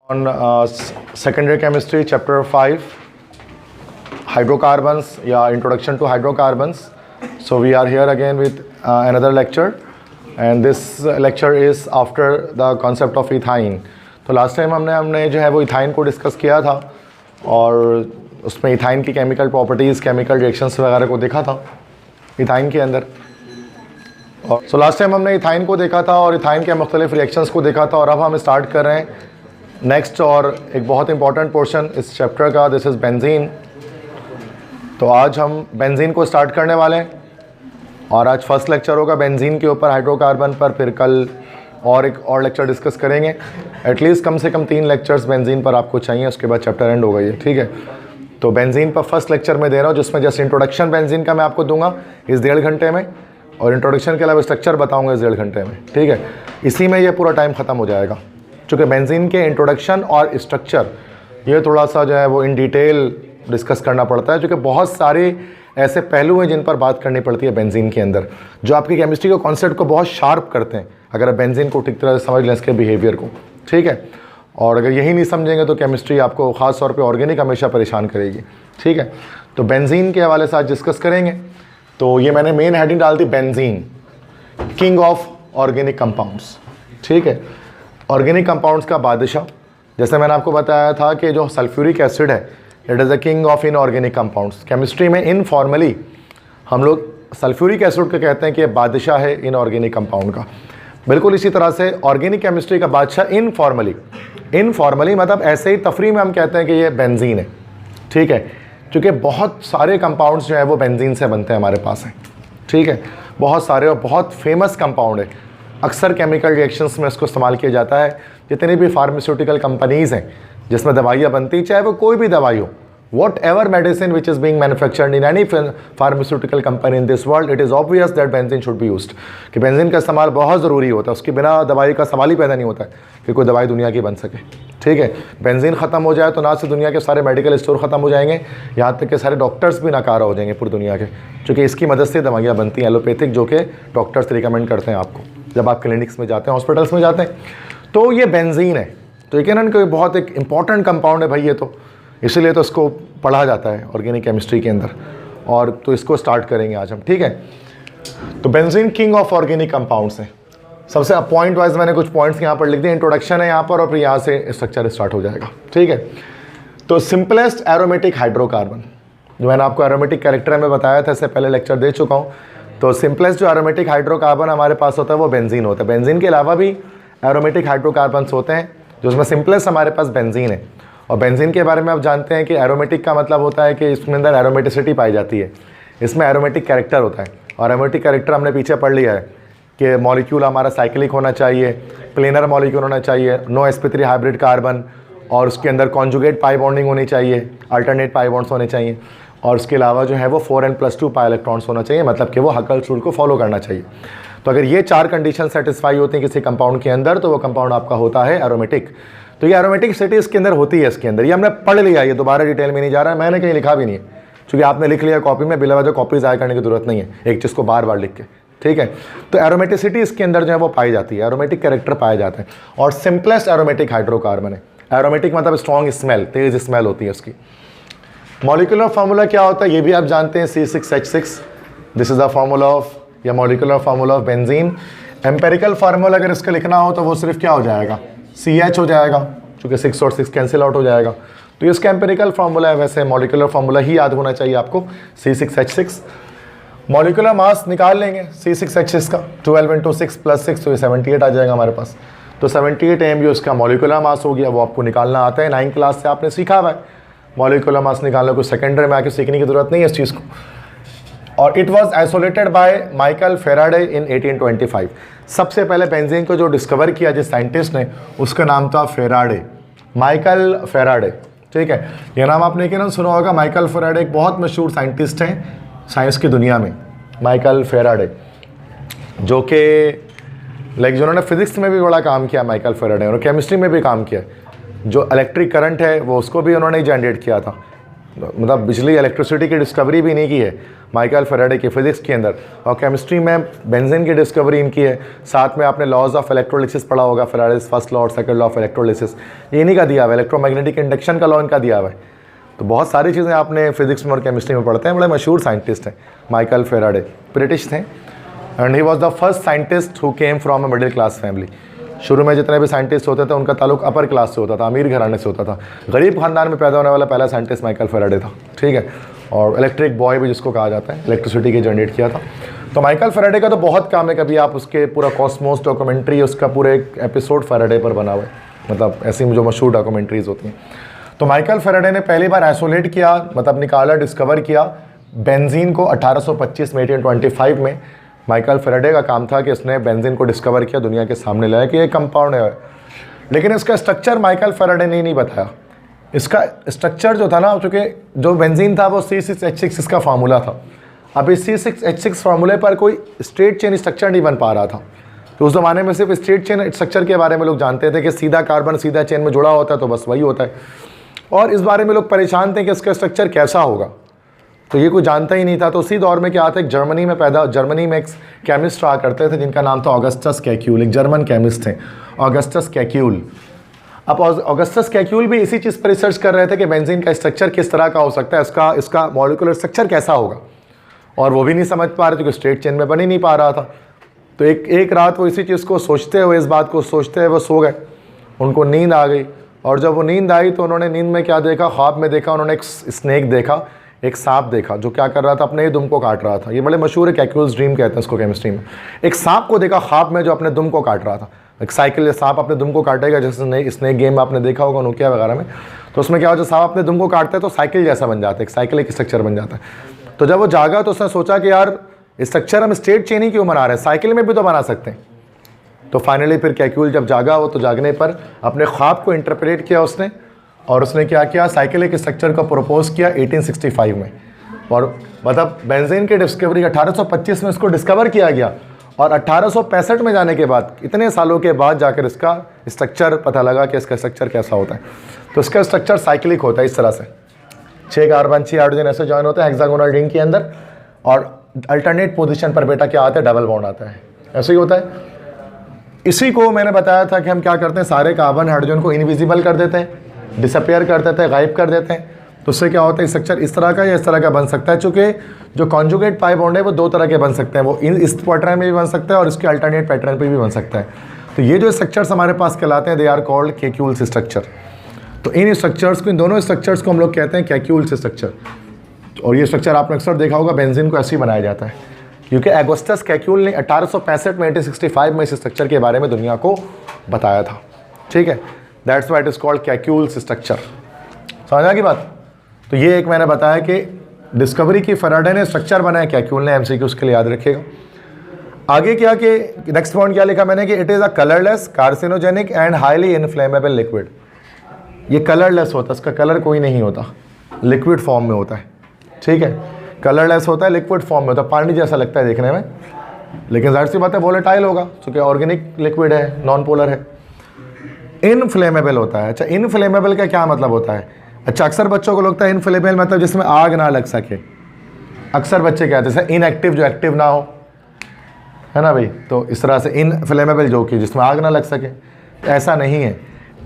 On secondary chemistry chapter 5 hydrocarbons, introduction to hydrocarbons. So we are here again with another lecture, and this lecture is after the concept of ethyne. तो last time हमने जो है वो ethyne को discuss किया था और उसमें इथाइन की केमिकल प्रॉपर्टीज़, केमिकल रिएक्शंस वगैरह को देखा था इथाइन के अंदर। और सो लास्ट टाइम हमने इथाइन को देखा था और इथाइन के मुख्तलिफ रिएक्शंस को देखा था, और अब हम स्टार्ट कर रहे हैं नेक्स्ट और एक बहुत इंपॉर्टेंट पोर्शन इस चैप्टर का, दिस इज़ बेंजीन। तो आज हम बेंजीन को स्टार्ट करने वाले हैं और आज फर्स्ट लेक्चर होगा बेंजीन के ऊपर, हाइड्रोकार्बन पर। फिर कल और एक और लेक्चर डिस्कस करेंगे। एटलीस्ट कम से कम 3 लेक्चर्स बेंजीन पर आपको चाहिए, उसके बाद चैप्टर एंड होगा ये, ठीक है। तो बेंजीन पर फर्स्ट लेक्चर में दे रहा हूँ, जिसमें जस्ट इंट्रोडक्शन बेंजीन का मैं आपको दूंगा इस 1.5 घंटे में, और इंट्रोडक्शन के अलावा स्ट्रक्चर बताऊँगा इस 1.5 घंटे में, ठीक है। इसी में ये पूरा टाइम ख़त्म हो जाएगा, चूँकि बेंजीन के इंट्रोडक्शन और स्ट्रक्चर ये थोड़ा सा जो है वो इन डिटेल डिस्कस करना पड़ता है, क्योंकि बहुत सारे ऐसे पहलू हैं जिन पर बात करनी पड़ती है बेंजीन के अंदर, जो आपकी केमिस्ट्री के कॉन्सेप्ट को बहुत शार्प करते हैं, अगर आप बेंजीन को ठीक तरह से समझ लें, इसके बिहेवियर को, ठीक है। और अगर यही नहीं समझेंगे तो केमिस्ट्री आपको ख़ास तौर पे ऑर्गेनिक हमेशा परेशान करेगी, ठीक है। तो बेंजीन के हवाले से आज डिस्कस करेंगे। तो ये मैंने मेन हेडिंग डाल दी, benzene king of organic compounds, ठीक है। ऑर्गेनिक कंपाउंड्स का बादशाह, जैसे मैंने आपको बताया था कि जो सल्फ्यूरिक एसिड है it is the king of inorganic compounds. Chemistry में इनफॉर्मली हम लोग सल्फ्यूरिक एसिड को कहते हैं कि ये बादशाह है इनऑर्गेनिक कंपाउंड का। बिल्कुल इसी तरह से ऑर्गेनिक केमिस्ट्री का बादशाह इनफॉर्मली मतलब ऐसे ही तफरी में हम कहते हैं कि ये बेंजीन है, ठीक है। क्योंकि बहुत सारे कंपाउंड्स जो है वो बेंजीन से बनते हैं हमारे पास हैं, ठीक है। बहुत सारे और बहुत फेमस कंपाउंड है, अक्सर केमिकल रिएक्शंस में इसको इस्तेमाल किया जाता है। जितनी भी फार्मास्यूटिकल कंपनीज़ हैं जिसमें दवाइयाँ बनती, चाहे वो कोई भी दवाई हो, what ever medicine which is being manufactured in any pharmaceutical company in this world, it is obvious that benzene should be used. कि बेंजीन का इस्तेमाल बहुत ज़रूरी होता है, उसके बिना दवाई का सवाल ही पैदा नहीं होता है कि कोई दवाई दुनिया की बन सके, ठीक है। बेंजीन ख़त्म हो जाए तो ना सिर्फ दुनिया के सारे मेडिकल स्टोर ख़त्म हो जाएंगे, यहाँ तक कि सारे डॉक्टर्स भी नाकारा हो जाएंगे पूरी दुनिया के, क्योंकि इसकी मदद से दवाइयाँ बनती हैं एलोपैथिक, जो कि डॉक्टर्स रिकमेंड करते हैं आपको जब आप क्लिनिक्स में जाते हैं, हॉस्पिटल्स में जाते हैं। तो ये बेंजीन है, तो यकीनन कोई बहुत एक इंपॉर्टेंट कंपाउंड है भाई ये, तो इसीलिए तो इसको पढ़ा जाता है ऑर्गेनिक केमिस्ट्री के अंदर। और तो इसको स्टार्ट करेंगे आज हम, ठीक है। तो benzene king of organic compounds है। सबसे पॉइंट वाइज मैंने कुछ पॉइंट्स यहाँ पर लिख दिए, इंट्रोडक्शन है यहाँ पर, और फिर यहाँ से स्ट्रक्चर स्टार्ट हो जाएगा, ठीक है। तो सिंपलेस्ट एरोमेटिक हाइड्रोकार्बन, जो मैंने आपको एरोमेटिक कैरेक्टर में बताया था, इससे पहले लेक्चर दे चुका हूँ। तो सिंपलेस्ट जो एरोमेटिक हाइड्रोकार्बन हमारे पास होता है वो बेंजीन होता है। बेंजीन के अलावा भी एरोमेटिक हाइड्रोकार्बन्स होते हैं, जो उसमें सिंपलेस्ट हमारे पास बेंजीन है। और बेंजीन के बारे में आप जानते हैं कि एरोमेटिक का मतलब होता है कि इसमें अंदर एरोमेटिसिटी पाई जाती है, इसमें एरोमेटिक कैरेक्टर होता है। और एरोमेटिक कैरेक्टर हमने पीछे पढ़ लिया है कि मॉलिक्यूल हमारा साइक्लिक होना चाहिए, प्लेनर मॉलिक्यूल होना चाहिए, नो sp3 हाइब्रिड कार्बन, और उसके अंदर कॉन्जुगेट पाई बॉन्डिंग होनी चाहिए, अल्टरनेट पाई बॉन्ड्स होने चाहिए, और उसके अलावा जो है वो 4n+2 पाई इलेक्ट्रॉन्स होना चाहिए, मतलब कि वो हकल्स रूल को फॉलो करना चाहिए। तो अगर ये 4 कंडीशन सेटिस्फाई होती हैं किसी कंपाउंड के अंदर, तो वो कंपाउंड आपका होता है एरोमेटिक। तो ये एरोमेटिक सिटी इसके अंदर होती है, इसके अंदर ये हमने पढ़ लिया, ये दोबारा डिटेल में नहीं जा रहा है, मैंने कहीं लिखा भी नहीं है, क्योंकि आपने लिख लिया कॉपी में, बिला वजह कॉपी ज़ाया करने की जरूरत नहीं है एक चीज़ को बार बार लिख के, ठीक है। तो एरोमेटिसिटी इसके अंदर जो है वो पाई जाती है, एरोमेटिक कैरेक्टर पाए जाते हैं, और सिंपलेस्ट एरोमेटिक हाइड्रोकार्बन है। एरोमेटिक मतलब स्ट्रॉन्ग स्मेल, तेज स्मेल होती है उसकी। मॉलिक्यूलर फार्मूला क्या होता है ये भी आप जानते हैं, C6H6, this is the formula of, या molecular formula of benzene. Empirical formula अगर इसका लिखना हो तो वो सिर्फ क्या हो जाएगा, CH हो जाएगा, क्योंकि 6 और 6 कैंसिल आउट हो जाएगा। तो ये इसका एम्पेरिकल फार्मूला है, वैसे मॉलिक्यूलर फार्मूला ही याद होना चाहिए आपको, C6H6। मॉलिक्यूलर मास निकाल लेंगे C6H6 का, 12 × 6 + 6, तो ये 78 आ जाएगा हमारे पास। तो 78 AMU उसका मॉलिक्यूलर मास हो गया, वो आपको निकालना आता है, 9 क्लास से आपने सीखा हुआ है मॉलिक्यूलर मास निकालने को, सेकेंडरी में आके सीखने की जरूरत नहीं है इस चीज़ को। और it was isolated by Michael Faraday in 1825। सबसे पहले बेंजीन को जो डिस्कवर किया जिस साइंटिस्ट ने, उसका नाम था फेराडे, माइकल फेराडे, ठीक है। ये नाम आपने क्या नाम सुना होगा, माइकल फेराडे एक बहुत मशहूर साइंटिस्ट हैं साइंस की दुनिया में, माइकल फेराडे, जो कि लाइक जिन्होंने फिजिक्स में भी बड़ा काम किया माइकल फेराडे, और केमिस्ट्री में भी काम किया। जो इलेक्ट्रिक करंट है वो उसको भी उन्होंने जनरेट किया था, मतलब बिजली इलेक्ट्रिसिटी की डिस्कवरी भी नहीं की है माइकल फैराडे की फिजिक्स के अंदर, और केमिस्ट्री में बेंजीन की डिस्कवरी इनकी है। साथ में आपने लॉज ऑफ इलेक्ट्रोलिसिस पढ़ा होगा, फैराडेज फर्स्ट लॉ और सेकंड लॉ ऑफ इलेक्ट्रोलिसिस, ये इन्हीं का दिया हुआ है। इलेक्ट्रोमैग्नेटिक इंडक्शन का लॉ इनका दिया हुआ है। तो बहुत सारी चीज़ें आपने फिजिक्स में और केमिस्ट्री में पढ़ते हैं। बड़े मशहूर साइंटिस्ट हैं माइकल फैराडे, ब्रिटिश थे, and he was the first scientist who came from a middle class family. शुरू में जितने भी साइंटिस्ट होते थे उनका ताल्लुक अपर क्लास से होता था, अमीर घराने से होता था। गरीब खानदान में पैदा होने वाला पहला साइंटिस्ट माइकल फैराडे था, ठीक है। और इलेक्ट्रिक बॉय भी जिसको कहा जाता है, इलेक्ट्रिसिटी की जनरेट किया था। तो माइकल फैराडे का तो बहुत काम है, कभी आप उसके पूरा कॉस्मोस डॉक्यूमेंट्री, उसका पूरा एक एपिसोड फैराडे पर बना हुआ है, मतलब ऐसी जो मशहूर डॉक्यूमेंट्रीज होती हैं। तो माइकल फैराडे ने पहली बार आइसोलेट किया, मतलब निकाला, डिस्कवर किया बेंजीन को 1825 में, 1825 में। माइकल फैराडे का काम था कि उसने बेंजीन को डिस्कवर किया, दुनिया के सामने लाया कि ये कंपाउंड है। लेकिन इसका स्ट्रक्चर माइकल फैराडे ने नहीं बताया। इसका स्ट्रक्चर जो था ना, चूँकि जो बेंजीन था वो C6H6 इसका फार्मूला था। अब इस C6H6 फार्मूले पर कोई स्ट्रेट चेन स्ट्रक्चर नहीं बन पा रहा था। तो उस ज़माने में सिर्फ स्ट्रेट चेन स्ट्रक्चर के बारे में लोग जानते थे कि सीधा कार्बन सीधा चेन में जुड़ा होता है तो बस वही होता है, और इस बारे में लोग परेशान थे कि इसका स्ट्रक्चर कैसा होगा, तो ये कोई जानता ही नहीं था। तो उसी दौर में क्या था, जर्मनी में एक केमिस्ट रहा करते थे जिनका नाम था ऑगस्टस कैक्यूल, एक जर्मन केमिस्ट थे ऑगस्टस कैक्यूल। अब ऑगस्टस कैक्यूल भी इसी चीज़ पर रिसर्च कर रहे थे कि बेंजीन का स्ट्रक्चर किस तरह का हो सकता है, इसका मॉलिक्यूलर स्ट्रक्चर कैसा होगा, और वो भी नहीं समझ पा रहे थे क्योंकि स्ट्रेट चेन में बन ही नहीं पा रहा था। तो एक रात वो इसी चीज़ को सोचते हुए, इस बात को सोचते हुए वो सो गए, उनको नींद आ गई। और जब वो नींद आई तो उन्होंने नींद में क्या देखा, ख्वाब में देखा, उन्होंने एक स्नेक देखा, एक सांप देखा जो क्या कर रहा था, अपने ही दुम को काट रहा था। ये बड़े मशहूर है, कैक्यूल्स ड्रीम कहते हैं इसको केमिस्ट्री में। एक सांप को देखा ख्वाब में जो अपने दुम को काट रहा था। एक साइकिल, सांप अपने दुम को काटेगा, जैसे स्नेक गेम आपने देखा होगा नोकिया वगैरह में, तो उसमें क्या हो, जब सांप अपने दुम को काटता है तो साइकिल जैसा बन जाता है, एक साइकिल एक स्ट्रक्चर बन जाता है। तो जब वो जागा तो उसने सोचा कि यार स्ट्रक्चर हम स्ट्रेट चेन ही क्यों बना रहे हैं, साइकिल में भी तो बना सकते हैं। तो फाइनली फिर कैक्यूल जब जागा, वो तो जागने पर अपने ख्वाब को इंटरप्रेट किया उसने, और उसने क्या किया, साइकिल के स्ट्रक्चर को प्रपोज किया 1865 में। और मतलब बेंजीन की डिस्कवरी 1825 में इसको डिस्कवर किया गया, और 1865 में जाने के बाद, इतने सालों के बाद जाकर इसका स्ट्रक्चर पता लगा कि इसका स्ट्रक्चर कैसा होता है। तो इसका स्ट्रक्चर साइक्लिक होता है इस तरह से, 6 कार्बन 6 हाइड्रोजन ऐसे जॉइन होते हैं हेक्सागोनल रिंग के अंदर, और अल्टरनेट पोजीशन पर बेटा क्या आता है, डबल बॉन्ड आता है, ऐसे ही होता है। इसी को मैंने बताया था कि हम क्या करते हैं, सारे कार्बन हाइड्रोजन को इनविजिबल कर देते हैं, डिसअपियर कर देते हैं, गायब कर देते हैं। तो उससे क्या होता है, स्ट्रक्चर इस तरह का या इस तरह का बन सकता है। चूँकि जो कॉन्जुगेट पाई बॉन्ड है वो 2 तरह के बन सकते हैं, वो इस पैटर्न में भी बन सकता है और इसके अल्टरनेट पैटर्न पे भी बन सकता है। तो ये जो स्ट्रक्चर्स हमारे पास कहलाते हैं, they are called Kekule's structure. तो इन स्ट्रक्चर्स को, इन दोनों स्ट्रक्चर्स को हम लोग कहते हैं कैक्यूल्स स्ट्रक्चर। और ये स्ट्रक्चर आपने अक्सर देखा होगा, बेंजीन को ऐसे ही बनाया जाता है, क्योंकि ऑगस्टस कैक्यूल ने 1865 में 1865 में इस स्ट्रक्चर के बारे में दुनिया को बताया था, ठीक है। That's why it is called Kekule's structure. समझा की बात। तो ये एक मैंने बताया कि डिस्कवरी की फैराडे ने स्ट्रक्चर बनाया, कैक्यूल ने एमसीक्यू उसके लिए याद रखिएगा। आगे क्या कि नेक्स्ट पॉइंट क्या लिखा मैंने कि it is a colourless, carcinogenic and highly inflammable liquid. ये कलरलेस होता है, इसका कलर कोई नहीं होता, लिक्विड फॉर्म में होता है, ठीक है। कलरलेस होता है, लिक्विड फॉर्म में होता है, पानी जैसा लगता है देखने में, लेकिन जाहिर सी बात है वोलेटाइल होगा क्योंकि ऑर्गेनिक लिक्विड है, नॉन पोलर है। इनफ्लेमेबल होता है। अच्छा, इनफ्लेमेबल का क्या मतलब होता है? अच्छा, अक्सर बच्चों को लगता है इनफ्लेमेबल मतलब जिसमें आग ना लग सके। अक्सर बच्चे कहते हैं इनएक्टिव, जो एक्टिव ना हो, है ना भाई। तो इस तरह से इनफ्लेमेबल जो कि जिसमें आग ना लग सके, ऐसा नहीं है।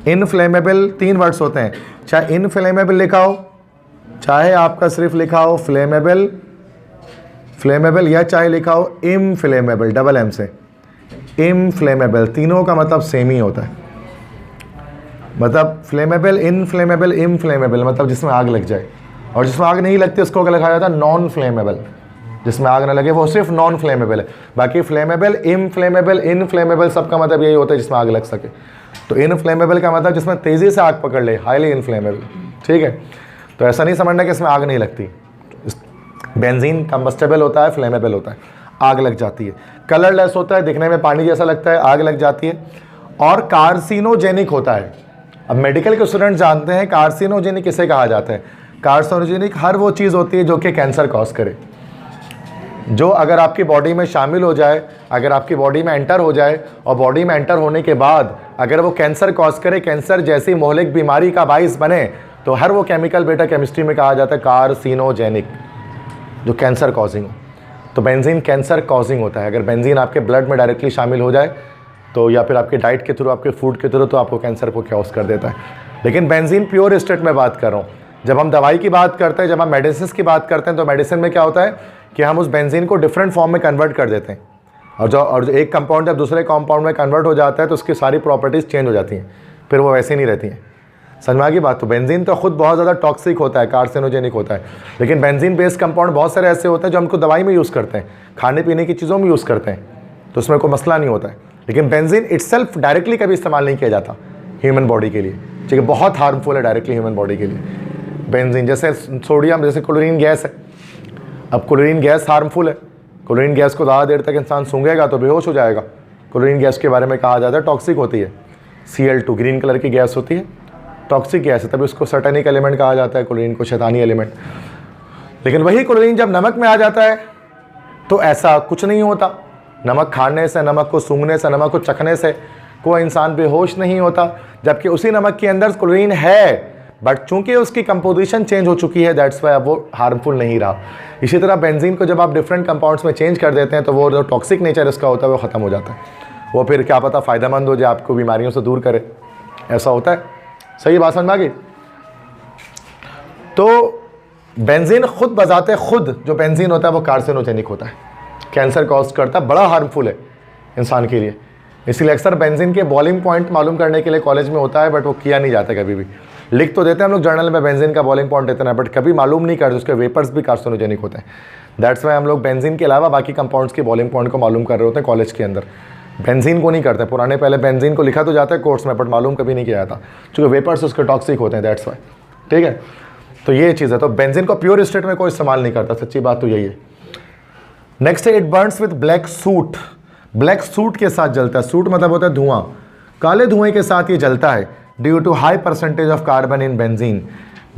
इनफ्लेमेबल 3 वर्ड्स होते हैं, चाहे इनफ्लेमेबल लिखा हो, चाहे आपका सिर्फ लिखा हो फ्लेमेबल, फ्लेमेबल, या चाहे लिखा हो इनफ्लेमेबल, डबल एम से इनफ्लेमेबल। तीनों का मतलब सेम ही होता है। मतलब फ्लेमेबल, इनफ्लेमेबल, इनफ्लेमेबल मतलब जिसमें आग लग जाए, और जिसमें आग नहीं लगती उसको क्या लिखा जाता है? Non flammable. जिसमें आग ना लगे वो सिर्फ नॉन फ्लेमेबल है। बाकी फ्लेमेबल, इनफ्लेमेबल, इनफ्लेमेबल सबका मतलब यही होता है जिसमें आग लग सके। तो इनफ्लेमेबल का मतलब जिसमें तेज़ी से आग पकड़ ले, हाईली इनफ्लेमेबल, ठीक है। तो ऐसा नहीं समझना कि इसमें आग नहीं लगती। बेंजीन कंबस्टेबल होता है, फ्लेमेबल होता है, आग लग जाती है। कलरलेस होता है, दिखने में पानी जैसा लगता है, आग लग जाती है। और कार्सिनोजेनिक होता है। अब मेडिकल के स्टूडेंट जानते हैं कार्सिनोजेनिक किसे कहा जाता है। कार्सिनोजेनिक हर वो चीज़ होती है जो कि कैंसर कॉज करे, जो अगर आपकी बॉडी में शामिल हो जाए, अगर आपकी बॉडी में एंटर हो जाए, और बॉडी में एंटर होने के बाद अगर वो कैंसर कॉज करे, कैंसर जैसी मोहलिक बीमारी का बाइस बने, तो हर वो केमिकल बेटा केमिस्ट्री में कहा जाता है कार्सिनोजेनिक, जो कैंसर कॉजिंग हो। तो बेंजीन कैंसर कॉजिंग होता है। अगर बेंजीन आपके ब्लड में डायरेक्टली शामिल हो जाए तो, या फिर आपके डाइट के थ्रू, आपके फूड के थ्रू, तो आपको कैंसर को कॉज कर देता है। लेकिन बेंजीन प्योर स्टेट में बात कर रहा हूँ। जब हम दवाई की बात करते हैं, जब हम मेडिसिन की बात करते हैं, तो मेडिसिन में क्या होता है कि हम उस बेंजीन को डिफरेंट फॉर्म में कन्वर्ट कर देते हैं, और जो एक कंपाउंड जब दूसरे कंपाउंड में कन्वर्ट हो जाता है तो उसकी सारी प्रॉपर्टीज़ चेंज हो जाती हैं, फिर वो वैसे नहीं रहती हैं। समझ की बात। तो बेंजीन तो खुद बहुत ज़्यादा टॉक्सिक होता है, कार्सिनोजेनिक होता है, लेकिन बेंजीन बेस्ड कंपाउंड बहुत सारे ऐसे होते हैं जो हमको दवाई में यूज़ करते हैं, खाने पीने की चीज़ों में यूज़ करते हैं, तो उसमें कोई मसला नहीं होता है। लेकिन बेंजीन इटसेल्फ डायरेक्टली कभी इस्तेमाल नहीं किया जाता ह्यूमन बॉडी के लिए, ठीक है, बहुत हार्मफुल है डायरेक्टली ह्यूमन बॉडी के लिए बेंजीन। जैसे सोडियम, जैसे क्लोरीन गैस है। अब क्लोरीन गैस हार्मफुल है। क्लोरीन गैस को ज़्यादा देर तक इंसान सूंघेगा तो बेहोश हो जाएगा। क्लोरीन गैस के बारे में कहा जाता है टॉक्सिक होती है। Cl2 ग्रीन कलर की गैस होती है, टॉक्सिक गैस है, तभी उसको सैटेनिक एलिमेंट कहा जाता है, क्लोरीन को शैतानी एलिमेंट। लेकिन वही क्लोरीन जब नमक में आ जाता है तो ऐसा कुछ नहीं होता। नमक खाने से, नमक को सूंघने से, नमक को चखने से कोई इंसान बेहोश नहीं होता, जबकि उसी नमक के अंदर क्लोरीन है, बट चूंकि उसकी कंपोजिशन चेंज हो चुकी है, दैट्स वाई अब वो हार्मफुल नहीं रहा। इसी तरह बेंजीन को जब आप डिफरेंट कंपाउंड्स में चेंज कर देते हैं तो वो जो टॉक्सिक नेचर इसका होता है वो ख़त्म हो जाता है। वो फिर क्या पता फ़ायदेमंद हो जाए, आपको बीमारियों से दूर करे, ऐसा होता है। सही बात समझ में आ गई। तो बेंजीन खुद बजाते खुद जो बेंजीन होता है वो कार्सिनोजेनिक होता है, कैंसर कॉज करता है, बड़ा हार्मफुल है इंसान के लिए। इसीलिए अक्सर बेंजीन के बॉइलिंग पॉइंट मालूम करने के लिए कॉलेज में होता है, बट वो किया नहीं जाता कभी भी। लिख तो देते हैं हम लोग जर्नल में बेंजीन का बॉइलिंग पॉइंट इतना है, बट कभी मालूम नहीं करते उसके वेपर्स भी कार्सिनोजेनिक होते हैं। दैट्स वाई हम लोग बेंजीन के अलावा बाकी कंपाउंड्स के बॉइलिंग पॉइंट को मालूम कर रहे होते हैं कॉलेज के अंदर, बेंजीन को नहीं करते। पुराने पहले बेंजीन को लिखा तो जाता है कोर्स में, बट मालूम कभी नहीं किया जाता, क्योंकि वेपर्स उसके टॉक्सिक होते हैं, दैट्स वाई। ठीक है, तो ये चीज़ है। तो बेंजीन को प्योर स्टेट में कोई इस्तेमाल नहीं करता, सच्ची बात तो यही है। नेक्स्ट है, it burns with black suit. Black suit के साथ जलता है। सूट मतलब होता है धुआं, काले धुएं के साथ ये जलता है due to high percentage of carbon in benzene.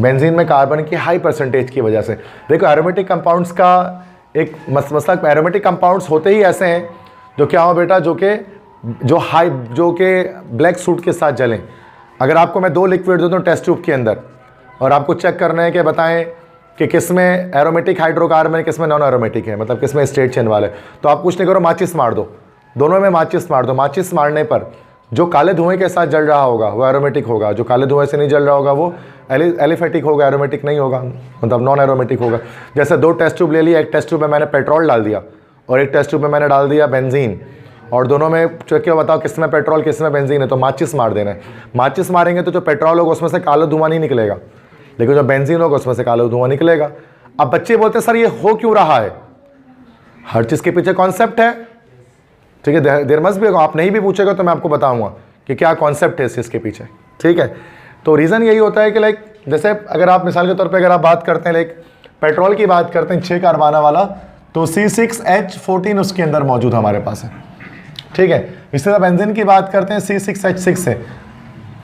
Benzene में कार्बन की हाई परसेंटेज की वजह से। देखो एरोमेटिक कंपाउंड्स का एक मसला, एरोमेटिक कंपाउंड्स होते ही ऐसे हैं जो क्या हो बेटा, जो कि ब्लैक सूट के साथ जलें। अगर आपको मैं दो लिक्विड दे दूँ टेस्ट ट्यूब के अंदर और आपको चेक करना है कि बताएं कि किस में एरोमेटिक हाइड्रोकार्बन है, किस में नॉन एरोमेटिक है, मतलब किस में स्ट्रेट चेन वाला है, तो आप कुछ नहीं करो, माचिस मार दो, दोनों में माचिस मार दो। माचिस मारने पर जो काले धुएं के साथ जल रहा होगा वो एरोमेटिक होगा, जो काले धुएं से नहीं जल रहा होगा वो एलिफेटिक होगा, एरोमेटिक नहीं होगा, मतलब नॉन एरोमेटिक होगा। जैसे दो टेस्ट ट्यूब ले लिया, एक टेस्ट ट्यूब में मैंने पेट्रोल डाल दिया और एक टेस्ट ट्यूब में मैंने डाल दिया बेंजीन, और दोनों में चेक किया, बताओ किस में पेट्रोल किस में बेंजीन है, तो माचिस मार देना है। माचिस मारेंगे तो जो पेट्रोल होगा उसमें से काला धुआं नहीं निकलेगा, लेकिन जो बेंजीन होगा उसमें से काला धुआं निकलेगा। अब बच्चे बोलते हैं सर ये हो क्यों रहा है? हर चीज़ के पीछे कॉन्सेप्ट है, ठीक है, देर मस्ट भी होगा। आप नहीं भी पूछेगा तो मैं आपको बताऊंगा कि क्या कॉन्सेप्ट है इस चीज़ के पीछे, ठीक है। तो रीज़न यही होता है कि लाइक जैसे अगर आप मिसाल के तौर पे अगर आप बात करते हैं लाइक पेट्रोल की बात करते हैं 6 कार्बाना वाला, तो C6H14 उसके अंदर मौजूद हमारे पास है, ठीक है। इसी तरह बेंजीन की बात करते हैं C6H6 है।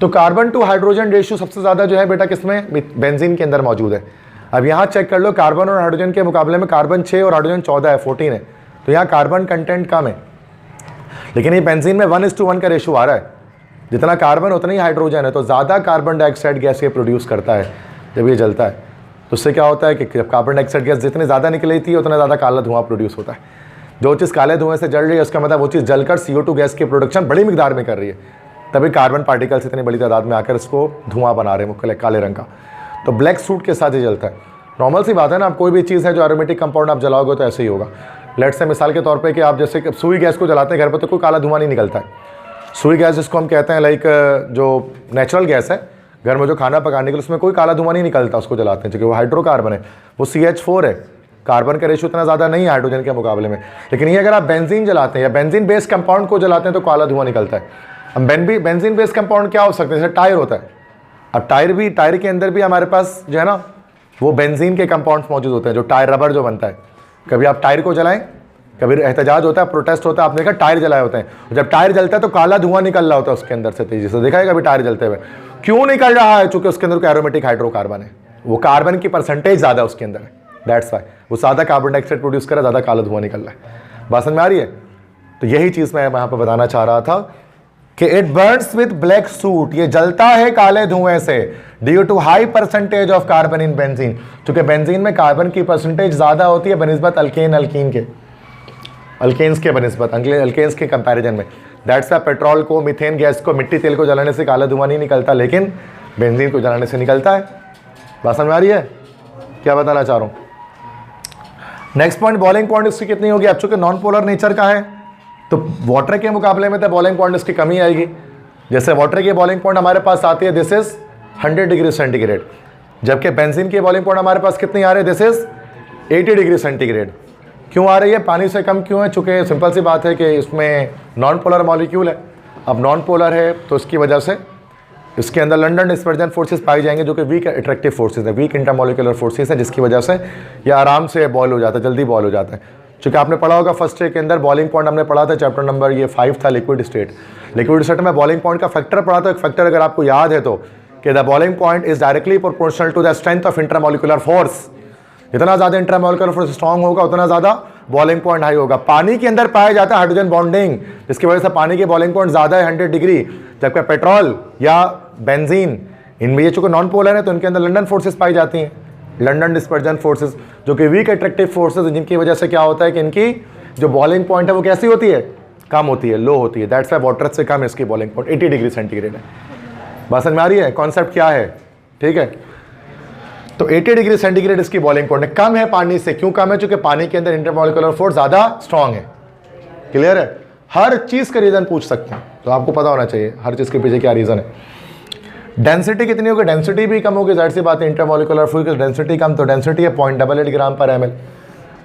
तो कार्बन टू हाइड्रोजन रेशियो सबसे ज़्यादा जो है बेटा किसमें, बेंजीन के अंदर मौजूद है। अब यहाँ चेक कर लो, कार्बन और हाइड्रोजन के मुकाबले में कार्बन 6 और हाइड्रोजन 14 है, 14 है, तो यहाँ कार्बन कंटेंट कम है। लेकिन ये बेंजीन में 1:1 का रेशियो आ रहा है, जितना कार्बन उतना ही हाइड्रोजन है, तो ज़्यादा कार्बन डाइऑक्साइड गैस ये प्रोड्यूस करता है जब ये जलता है। तो उससे क्या होता है कि जब कार्बन डाइऑक्साइड गैस जितनी ज़्यादा निकली थी उतना ज़्यादा काला धुआं प्रोड्यूस होता है। जो चीज़ काले धुएं से जल रही है उसका मतलब वो चीज़ जलकर CO2 गैस की प्रोडक्शन बड़ी मिकदार में कर रही है, तभी कार्बन पार्टिकल्स इतनी बड़ी तादाद में आकर इसको धुआं बना रहे हैं काले रंग का। तो ब्लैक सूट के साथ ही जलता है। नॉर्मल सी बात है ना, आप कोई भी चीज़ है जो एरोमेटिक कंपाउंड आप जलाओगे तो ऐसे ही होगा। लेट से मिसाल के तौर पे कि आप जैसे सुई गैस को जलाते हैं घर पर तो कोई काला धुआं नहीं निकलता है। सुई गैस जिसको हम कहते हैं लाइक जो नेचुरल गैस है घर में जो खाना पकाने के लिए, उसमें कोई काला धुआं नहीं निकलता, उसको जलाते हैं क्योंकि वो हाइड्रोकार्बन है, वो CH4 है, कार्बन का रेशियो इतना ज़्यादा नहीं है हाइड्रोजन के मुकाबले में। लेकिन ये अगर आप बेंजीन जलाते हैं या बेंजीन बेस्ड कंपाउंड को जलाते हैं तो काला धुआं निकलता है। अब बेंजीन बेस्ड कंपाउंड क्या हो सकते हैं, जैसे टायर होता है। अब टायर के अंदर भी हमारे पास जो है ना वो बेंजीन के कंपाउंड्स मौजूद होते हैं, जो टायर रबर जो बनता है। कभी आप टायर को जलाएं, कभी एहतजाज होता है, प्रोटेस्ट होता है, आपने देखा टायर जलाए होते हैं। जब टायर जलता है तो काला धुआं निकल रहा होता है उसके अंदर से तेजी से, देखा है कभी टायर जलते हुए? क्यों निकल रहा है? चूंकि उसके अंदर एरोमेटिक हाइड्रोकार्बन है, वो कार्बन की परसेंटेज ज़्यादा उसके अंदर है, दैट्स वाई वो ज़्यादा कार्बन डाइऑक्साइड प्रोड्यूस कर रहा है, ज़्यादा काला धुआं निकल रहा है। बात समझ में आ रही है? तो यही चीज़ मैं यहाँ पर बताना चाह रहा था कि it burns with black soot, ये जलता है काले धुएं से, due to high percentage of carbon in benzene, क्योंकि बेंजीन में कार्बन की परसेंटेज ज़्यादा होती है बनिस्बत अल्केन्स के बनिस्बत अल्केन्स के कंपैरिजन में। दैट्स द पेट्रोल को, मीथेन गैस को, मिट्टी तेल को जलाने से काला धुआं नहीं निकलता, लेकिन बेंजीन को जलाने से निकलता है। बात समझ में आ रही है क्या बताना चाह रहा हूँ? नेक्स्ट पॉइंट, बॉइलिंग पॉइंट इसकी कितनी होगी? अब चूंकि नॉन पोलर नेचर का है तो वाटर के मुकाबले में तो बॉइलिंग पॉइंट इसकी कमी आएगी। जैसे वाटर की बॉइलिंग पॉइंट हमारे पास आती है, दिस इज 100 डिग्री सेंटीग्रेड, जबकि बेंजीन की बॉइलिंग पॉइंट हमारे पास कितनी आ रही है? This is 80 degree centigrade. क्यों आ रही है? पानी से कम क्यों है? चूँकि सिंपल सी बात है कि इसमें नॉन पोलर मॉलिक्यूल है। अब नॉन पोलर है तो इसकी वजह से इसके अंदर लंडन डिस्पर्जन फोर्सेस पाई जाएंगे, जो कि वीक अट्रैक्टिव फोर्सेस है, वीक इंटरमोलिकुलर फोर्सेस है, जिसकी वजह से यह आराम से बॉयल हो जाता है, जल्दी बॉयल हो जाता है। चूँकि आपने पढ़ा होगा फर्स्ट ईयर के अंदर बॉइलिंग पॉइंट हमने पढ़ा था, चैप्टर नंबर ये 5 था, लिक्विड स्टेट। लिक्विड स्टेट में बॉइलिंग पॉइंट का फैक्टर पढ़ा था। एक फैक्टर अगर आपको याद है तो, कि the boiling point is directly proportional to the strength of intermolecular force. जितना ज़्यादा इंटरमोलिकुलर फोर्स स्ट्रॉन्ग होगा उतना ज़्यादा बॉइलिंग पॉइंट हाई होगा। पानी के अंदर पाया जाता है हाइड्रोजन बॉन्डिंग, जिसकी वजह से पानी की बॉइलिंग पॉइंट ज़्यादा है 100 डिग्री, जबकि पेट्रोल या बेंजीन इनमें ये चूँकि नॉन पोलर है तो इनके अंदर लंडन फोर्सेस पाई जाती हैं, लंडन डिस्पर्जन फोर्सेस, जो कि वीक अट्रैक्टिव फोर्सेस, जिनकी वजह से क्या होता है कि इनकी जो बॉइलिंग पॉइंट है वो कैसी होती है? कम होती है, लो होती है। दैट्स वाई वाटर से कम इसकी बॉइलिंग पॉइंट 80 डिग्री सेंटीग्रेड है। बात समझ में आ रही है? कॉन्सेप्ट क्या है? ठीक है, तो 80 डिग्री सेंटीग्रेड इसकी बॉइलिंग पॉइंट है, कम है पानी से। क्यों कम है? चूंकि पानी के अंदर इंटरमोलिकुलर फोर्स ज़्यादा स्ट्रॉन्ग है। क्लियर है? हर चीज़ का रीज़न पूछ सकते हैं, तो आपको पता होना चाहिए हर चीज़ के पीछे क्या रीज़न है। डेंसिटी कितनी होगी? डेंसिटी भी कम होगी, जाहिर सी बात है, इंटरमोलिकुलर फोर्स की डेंसिटी कम, तो डेंसिटी है 0.88 ग्राम पर ml।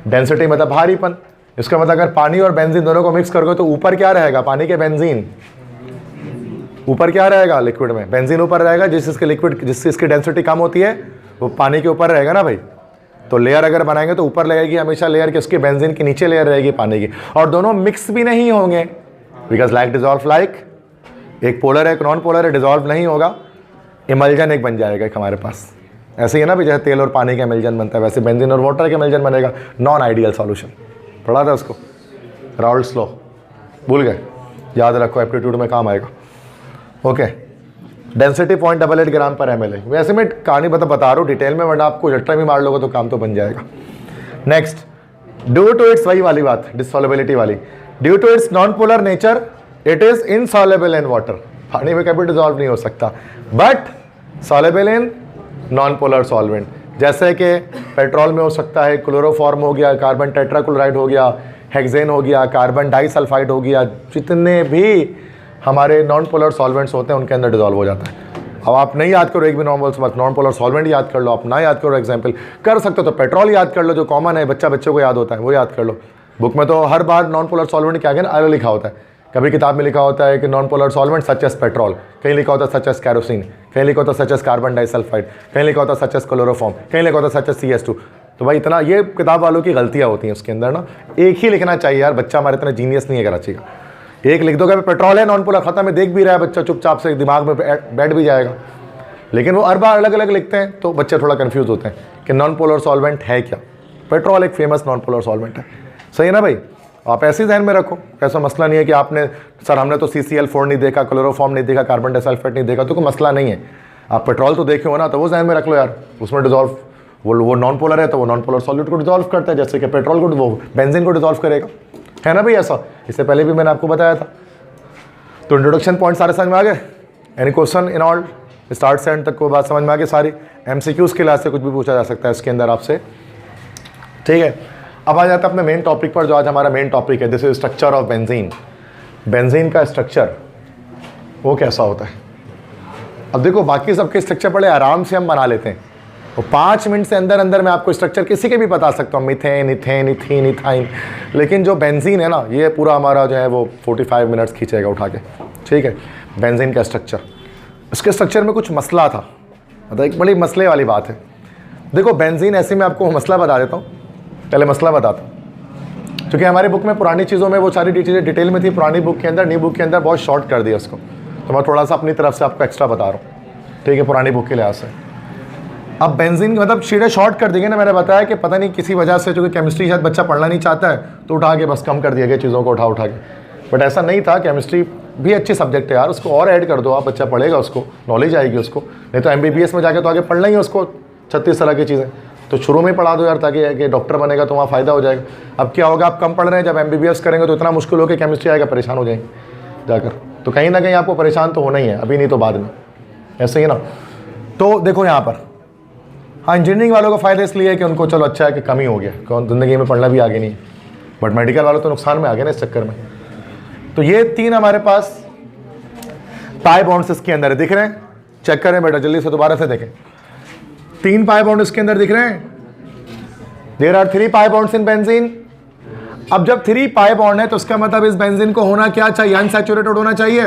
डेंसिटी मतलब भारीपन। इसका मतलब अगर पानी और बेंजीन दोनों को मिक्स करोगे तो ऊपर क्या रहेगा? पानी के बेंजीन ऊपर क्या रहेगा? लिक्विड में बेंजीन ऊपर रहेगा, जिसकी लिक्विड जिसकी डेंसिटी कम होती है वो पानी के ऊपर रहेगा ना भाई। तो लेयर अगर बनाएंगे तो ऊपर लगेगी हमेशा लेयर किसकी? बेंजीन की, नीचे लेयर रहेगी पानी की, और दोनों मिक्स भी नहीं होंगे, बिकॉज लाइक डिजॉल्व लाइक, एक पोलर है एक नॉन पोलर है, डिजॉल्व नहीं होगा, इमल्जन एक बन जाएगा एक हमारे पास। ऐसे ही है ना भी, जैसे तेल और पानी का इमल्जन बनता है वैसे बेंजीन और वाटर का इमल्जन बनेगा, नॉन आइडियल सॉल्यूशन। पढ़ा था उसको, राउल्ट्स लॉ, भूल गए? याद रखो, एप्टीट्यूड में काम आएगा। ओके, डेंसिटी 0.88 ग्राम पर ml है। वैसे मैं कहानी बता रहा हूँ डिटेल में, वरना आपको झटका भी मार लोगे तो काम तो बन जाएगा। नेक्स्ट, ड्यू टू इट्स, वही वाली बात, डिसॉल्युबिलिटी वाली, due to its non polar nature it is insoluble in water. पानी में कभी डिजॉल्व नहीं हो सकता, but soluble in non polar solvent. जैसे कि पेट्रोल में हो सकता है, क्लोरोफॉर्म हो गया, कार्बन टेट्राक्लोराइड हो गया, हेक्सेन हो गया, कार्बन डाइसल्फाइड हो गया, जितने भी हमारे नॉन पोलर सॉल्वेंट्स होते हैं उनके अंदर डिजॉल्व हो जाता है। अब आप नहीं याद करो एक भी नॉन पोलर सॉल्वेंट याद कर लो, आप ना याद करो एग्जाम्पल कर सकते हो तो पेट्रोल याद कर लो, जो कॉमन है, बच्चों को याद होता है, वो याद कर लो। बुक में तो हर बार नॉन पोलर सॉल्वेंट के आगे ना आर लिखा होता है। कभी किताब में लिखा होता है कि non polar solvent such as petrol, कहीं लिखा होता है सच एस कैरोसिन, कहीं लिखा होता है सच एस कार्बन डाइसल्फाइड, कहीं लिखा होता है सच एस क्लोरोफॉर्म, कहीं लिखा होता है सच एस CS2। तो भाई इतना, ये किताब वालों की गलतियाँ होती हैं उसके अंदर ना। एक ही लिखना चाहिए यार, बच्चा हमारे इतना जीनियस नहीं है कराची का। एक लिख दोगे पेट्रोल है, नॉन पोलर, खत्म है, देख भी रहा है बच्चा चुपचाप से, दिमाग में बैठ भी जाएगा। लेकिन वो हर बार अलग अलग लिखते हैं तो बच्चे थोड़ा कंफ्यूज होते हैं कि नॉन पोलर सॉल्वेंट है क्या। पेट्रोल एक फेमस नॉन पोलर सॉल्वेंट है, सही है ना भाई? आप ऐसे ही ध्यान में रखो, ऐसा मसला नहीं है कि आपने सर हमने तो CCl4 नहीं देखा, क्लोरोफॉर्म नहीं देखा, कार्बन डाइसल्फाइड नहीं देखा, तो कोई मसला नहीं है। आप पेट्रोल तो देखे हो ना, तो वो ध्यान में रख लो यार, उसमें डिजॉल्व वो नॉन पोलर है तो वो नॉन पोलर सॉल्यूट को डिजॉल्व करता है, जैसे कि पेट्रोल को वो बेंजीन को डिजॉल्व करेगा, है ना भाई? ऐसा इससे पहले भी मैंने आपको बताया था। तो इंट्रोडक्शन पॉइंट सारे समझ में आ गए? Any question in all start से एंड तक को बात समझ में आ गई सारी? MCQs के लिहाज से कुछ भी पूछा जा सकता है इसके अंदर आपसे, ठीक है? अब आ जाता है अपने मेन टॉपिक पर, जो आज हमारा मेन टॉपिक है, this is structure of benzene. Benzene का स्ट्रक्चर वो कैसा होता है? अब देखो, बाकी सबके स्ट्रक्चर बड़े आराम से हम बना लेते हैं, तो 5 मिनट से अंदर अंदर मैं आपको स्ट्रक्चर किसी के भी बता सकता हूँ, मीथेन, इथेन, इथीन, इथाइन। लेकिन जो बेंजीन है ना, ये पूरा हमारा जो है वो 45 मिनट्स खींचेगा उठा के, ठीक है? बेंजीन का स्ट्रक्चर, इसके स्ट्रक्चर में कुछ मसला था, मतलब एक बड़ी मसले वाली बात है। देखो बेंजीन, ऐसे मैं आपको मसला बता देता हूँ, पहले मसला बताता हूँ, क्योंकि हमारी बुक में पुरानी चीज़ों में वो सारी चीज़ें डिटेल में थी, पुरानी बुक के अंदर, नई बुक के अंदर बहुत शॉर्ट कर दिया उसको, तो मैं थोड़ा सा अपनी तरफ से आपको एक्स्ट्रा बता रहा हूँ, ठीक है? पुरानी बुक के लिहाज से अब बेंजीन मतलब चीज़ें शॉर्ट कर दी गई ना। मैंने बताया कि पता नहीं किसी वजह से, चूँकि केमिस्ट्री शायद बच्चा पढ़ना नहीं चाहता है तो उठा के बस कम कर दिया गया चीज़ों को उठा के, बट ऐसा नहीं था। केमिस्ट्री भी अच्छी सब्जेक्ट है यार, उसको और ऐड कर दो आप, बच्चा पढ़ेगा, उसको नॉलेज आएगी उसको। नहीं तो MBBS में जाके तो आगे पढ़ना ही है उसको 36 तरह की चीज़ें, तो शुरू में ही पढ़ा दो यार, ताकि डॉक्टर बनेगा तो वहाँ फ़ायदा हो जाएगा। अब क्या होगा, आप कम पढ़ रहे हैं, जब MBBS करेंगे तो इतना मुश्किल हो कि केमिस्ट्री आएगा, परेशान हो जाएंगे जाकर। तो कहीं ना कहीं आपको परेशान तो होना ही है, अभी नहीं तो बाद में, ऐसे ही ना। तो देखो यहाँ पर, हाँ इंजीनियरिंग वालों का फ़ायदा इसलिए है कि उनको चलो अच्छा है कि कम ही हो गया, कौन ज़िंदगी में पढ़ना भी आगे नहीं है, बट मेडिकल वालों तो नुकसान में आ गए ना इस चक्कर में। तो ये 3 हमारे पास पाई बॉन्ड्स इसके अंदर है, दिख रहे हैं? चेक करें बेटा जल्दी से, दोबारा से देखें। 3 पाई बॉन्ड इसके अंदर दिख रहे हैं। There are 3 pi bonds in benzene. अब जब 3 पाई बॉन्ड है तो उसका मतलब इस बेंजीन को होना क्या चाहिए? अनसैचुरेटेड होना चाहिए,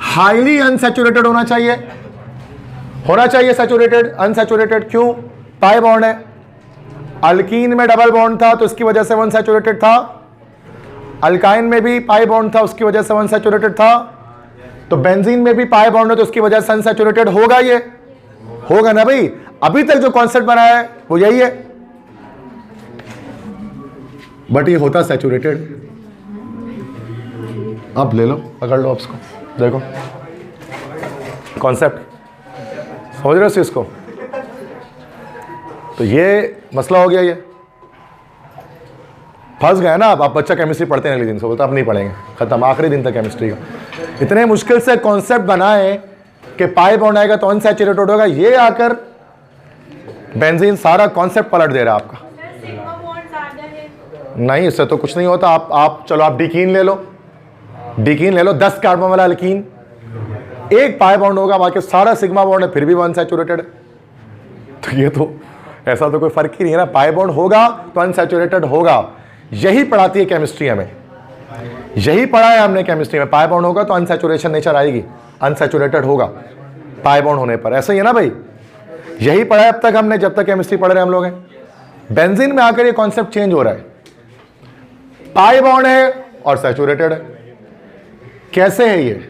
हाईली अनसैचुरेटेड होना चाहिए, होना चाहिए सैचुरेटेड, अनसैचुरेटेड क्यों? पाई बॉन्ड है। अल्कीन में डबल बॉन्ड था तो उसकी वजह से अनसैचुरेटेड था, अल्काइन में भी पाई बॉन्ड था उसकी वजह से अनसैचुरेटेड था, तो बेंजीन में भी पाई बॉन्ड है तो उसकी वजह से अनसैचुरेटेड होगा, ये होगा ना भाई। अभी तक जो कॉन्सेप्ट बनाया है वो यही है, बट ये होता सैचुरेटेड। अब ले लो, पकड़ लो, अब इसको देखो, कॉन्सेप्ट समझ रहे हो इसको? तो ये मसला हो गया, ये फंस गया ना। आप बच्चा केमिस्ट्री पढ़ते हैं अगले दिन से बोलता अब नहीं पढ़ेंगे, खत्म, आखिरी दिन तक केमिस्ट्री का। इतने मुश्किल से कॉन्सेप्ट बनाए कि पाई बॉन्ड आएगा तो अनसैचुरेटेड होगा, ये आकर बेंजीन सारा कॉन्सेप्ट पलट दे रहा है आपका। नहीं, इससे तो कुछ नहीं होता। आप चलो आप डिकीन ले लो, डिकीन ले लो, 10 कार्बन वाला अल्कीन, एक पाई बॉन्ड होगा, बाकी सारा सिग्मा बॉन्ड है, फिर भी वो अनसैचुरेटेड है। तो ये तो ऐसा तो कोई फर्क ही नहीं है ना, पाई बॉन्ड होगा तो अनसैचुरेटेड होगा। यही पढ़ाती है केमिस्ट्री हमें, यही पढ़ा है हमने केमिस्ट्री में। पाई बॉन्ड होगा तो अनसैचुरेशन नेचर आएगी, अनसैचुरेटेड होगा पाई बॉन्ड होने पर, ऐसा ही है ना भाई। यही पढ़ा है अब तक हमने, जब तक केमिस्ट्री पढ़ रहे हैं हम लोग हैं। बेंजीन में आकर ये कॉन्सेप्ट चेंज हो रहा है, पाई बॉन्ड है और सैचुरेटेड है। कैसे है ये?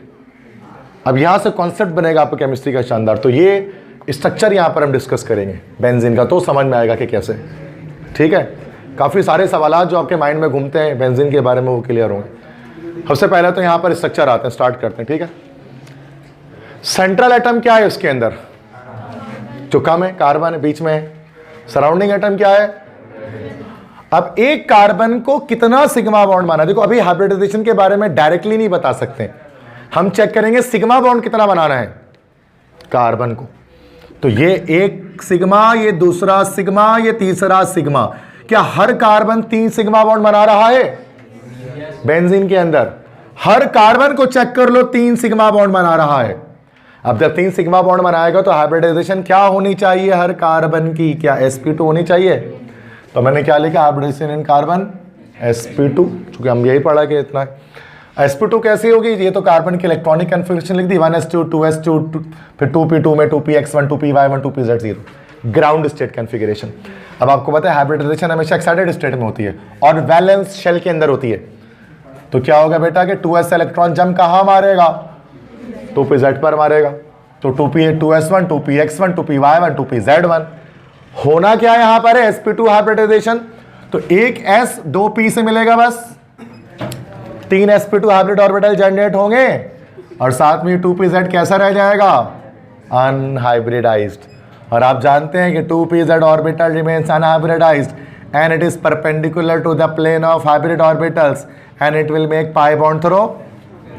अब यहां से कॉन्सेप्ट बनेगा आपको केमिस्ट्री का शानदार। तो ये स्ट्रक्चर यहां पर हम डिस्कस करेंगे बेंजीन का, तो समझ में आएगा कि कैसे। ठीक है, काफ़ी सारे सवाल जो आपके माइंड में घूमते हैं बेंजीन के बारे में वो क्लियर होंगे। सबसे पहले तो यहाँ पर स्ट्रक्चर आते हैं, स्टार्ट करते हैं। ठीक है, सेंट्रल एटम क्या है उसके अंदर? जो कम है, कार्बन है, बीच में है। सराउंडिंग एटम क्या है? अब एक कार्बन को कितना सिग्मा बॉन्ड माना? देखो अभी हाइब्रिडाइजेशन के बारे में डायरेक्टली नहीं बता सकते, हम चेक करेंगे सिग्मा बॉन्ड कितना बनाना है कार्बन को। तो ये एक सिग्मा, ये दूसरा सिग्मा, ये तीसरा सिग्मा। क्या हर कार्बन 3 सिग्मा बॉन्ड बना रहा है? बेंजीन के अंदर हर कार्बन को चेक कर लो, 3 सिग्मा बॉन्ड बना रहा है। अब जब 3 सिग्मा बॉन्ड बनाएगा तो हाइब्रिडाइजेशन क्या होनी चाहिए हर कार्बन की? क्या sp2 होनी चाहिए? तो मैंने क्या लिखा? हाइब्रिडाइजेशन इन कार्बन sp2, क्योंकि हम यही पढ़ा कि इतना sp2 कैसी होगी? ये तो कार्बन की इलेक्ट्रॉनिक कन्फिगरेशन लिख दी, 1s2 2s2 फिर 2p2 में 2px1 2py1 2pz0, ground state configuration. अब आपको पता है हाइब्रिडाइजेशन हमेशा एक्साइटेड स्टेट में होती है और वैलेंस शेल के अंदर होती है। तो क्या होगा बेटा कि 2s इलेक्ट्रॉन जंप कहां मारेगा? 2pz पर मारेगा। तो 2p2s1 2px1 2py1 2pz1 होना क्या है यहां पर है? sp2 hybridisation. तो एक s 2p से मिलेगा, बस 3 sp2 हाइब्रिड ऑर्बिटल जनरेट होंगे और साथ में 2pz कैसा रह जाएगा? अनहाइब्रिडाइज्ड। और आप जानते हैं कि 2pz orbital remains unhybridized and it is perpendicular to the plane of hybrid orbitals and it will make pi bond through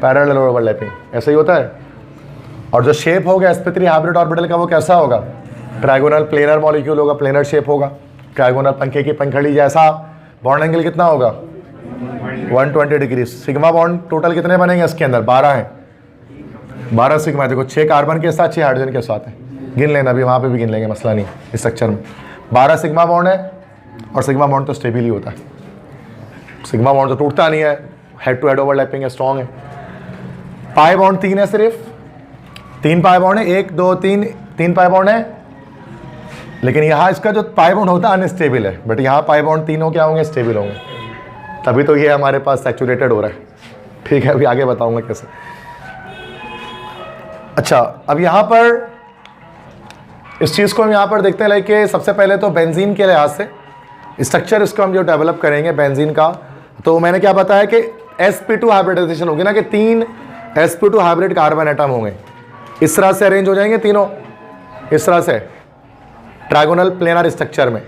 parallel overlapping. ऐसा ही होता है। और जो शेप होगा sp3 हाइब्रिड ऑर्बिटल का वो कैसा होगा? ट्राइगोनल प्लेनर मॉलिक्यूल होगा, प्लेनर शेप होगा, ट्राइगोनल पंखे की पंखड़ी जैसा। बॉन्ड एंगल कितना होगा? 120 डिग्री। सिग्मा बॉन्ड टोटल कितने बनेंगे इसके अंदर? 12 हैं, 12 सिग्मा। देखो 6 कार्बन के साथ 6 हाइड्रोजन के साथ है, गिन लेना, अभी वहाँ पे भी गिन लेंगे, मसला नहीं इस स्ट्रक्चर में। 12 सिग्मा बॉन्ड है और सिग्मा बॉन्ड तो स्टेबल ही होता है, सिग्मा बॉन्ड तो टूटता नहीं है, हेड टू हेड ओवरलैपिंग है, स्ट्रॉन्ग है। पाई बॉन्ड 3 है, सिर्फ 3 पाई बॉन्ड है, 1 2 3 पाई बॉन्ड है। लेकिन यहाँ इसका जो पाई बॉन्ड होता है अनस्टेबल है, बट यहाँ पाई बॉन्ड 3 क्या होंगे? स्टेबल होंगे। तभी तो ये हमारे पास सैचुरेटेड हो रहा है। ठीक है, अभी आगे बताऊंगा कैसे। अच्छा, अब यहाँ पर इस चीज़ को हम यहाँ पर देखते हैं, लाइक कि सबसे पहले तो बेंजीन के लिहाज से स्ट्रक्चर इसको हम जो डेवलप करेंगे बेंजीन का, तो मैंने क्या बताया कि sp2 हाइब्रिडाइजेशन होगी ना, कि 3 sp2 हाइब्रिड कार्बन एटम होंगे, इस तरह से अरेंज हो जाएंगे तीनों, इस तरह से ट्रायगोनल प्लेनर स्ट्रक्चर में।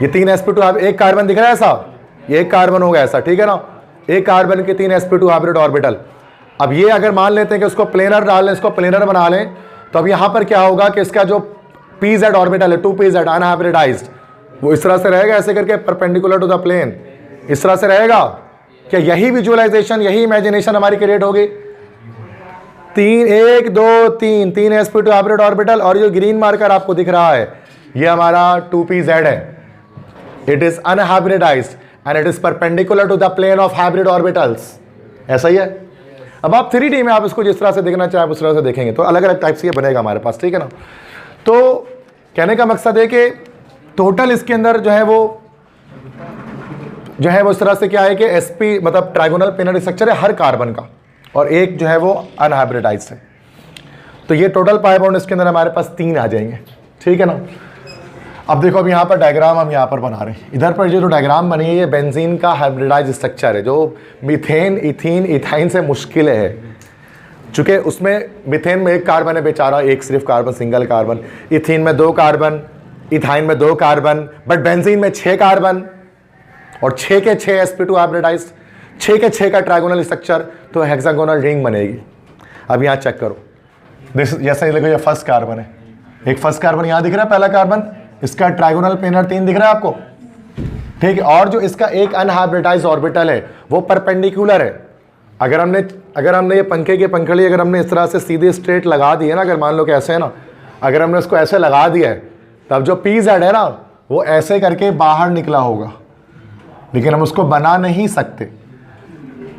ये 3 sp2 एक कार्बन दिख रहा है ऐसा, ये एक कार्बन होगा ऐसा, ठीक है ना, एक कार्बन के 3 sp2 हाइब्रिड ऑर्बिटल। अब ये अगर मान लेते हैं कि उसको प्लेनर डाल लें, इसको प्लेनर बना लें, तो अब यहां पर क्या होगा कि इसका जो pz ऑर्बिटल है, 2pz अनहाइब्रिडाइज्ड, वो इस तरह से रहेगा ऐसे करके परपेंडिकुलर टू द प्लेन, इस तरह से रहेगा। क्या यही विजुअलाइजेशन, यही इमेजिनेशन हमारी क्रिएट होगी? 1 2 3 sp2 हाइब्रिड ऑर्बिटल, और ये ग्रीन मार्कर आपको दिख रहा है ये हमारा 2pz है, it is unhybridized and it is perpendicular to the plane of hybrid orbitals. ऐसा ही है। अब आप 3D में आप इसको जिस तरह से देखना चाहे आप उस तरह से देखेंगे, तो अलग अलग टाइप से ये बनेगा हमारे पास, ठीक है ना। तो कहने का मकसद है कि टोटल इसके अंदर जो है वो इस तरह से क्या है कि sp मतलब ट्रायगोनल प्लेनर स्ट्रक्चर है हर कार्बन का, और एक जो है वो अनहाइब्रिडाइज्ड है। तो ये टोटल पाई बॉन्ड इसके अंदर हमारे पास 3 आ जाएंगे, ठीक है ना। अब देखो, अब यहाँ पर डायग्राम हम यहाँ पर बना रहे हैं। इधर पर जो डायग्राम बनी है ये बेंजीन का हाइब्रिडाइज स्ट्रक्चर है, जो मीथेन, इथीन, इथाइन से मुश्किल है, चूँकि उसमें मीथेन में 1 कार्बन है बेचारा, एक सिर्फ कार्बन, सिंगल कार्बन, इथीन में 2 कार्बन, इथाइन में 2 कार्बन, बट बेंजीन में 6 कार्बन और 6 के 6 sp2 हाइब्रिडाइज्ड, 6 के 6 का ट्रायगोनल स्ट्रक्चर, तो हेक्सागोनल रिंग बनेगी। अब यहाँ चेक करो, जैसे देखो ये फर्स्ट कार्बन है, एक फर्स्ट कार्बन यहाँ दिख रहा है, पहला कार्बन, इसका ट्रायगोनल प्लेनर 3 दिख रहा है आपको, ठीक है। और जो इसका एक अनहाइब्रिडाइज्ड ऑर्बिटल है वो परपेंडिकुलर है। अगर हमने ये पंखे की पंखड़ी अगर हमने इस तरह से सीधे स्ट्रेट लगा दी है ना, अगर मान लो कि ऐसे है ना, अगर हमने इसको ऐसे लगा दिया है, तब जो pz है ना वो ऐसे करके बाहर निकला होगा, लेकिन हम उसको बना नहीं सकते,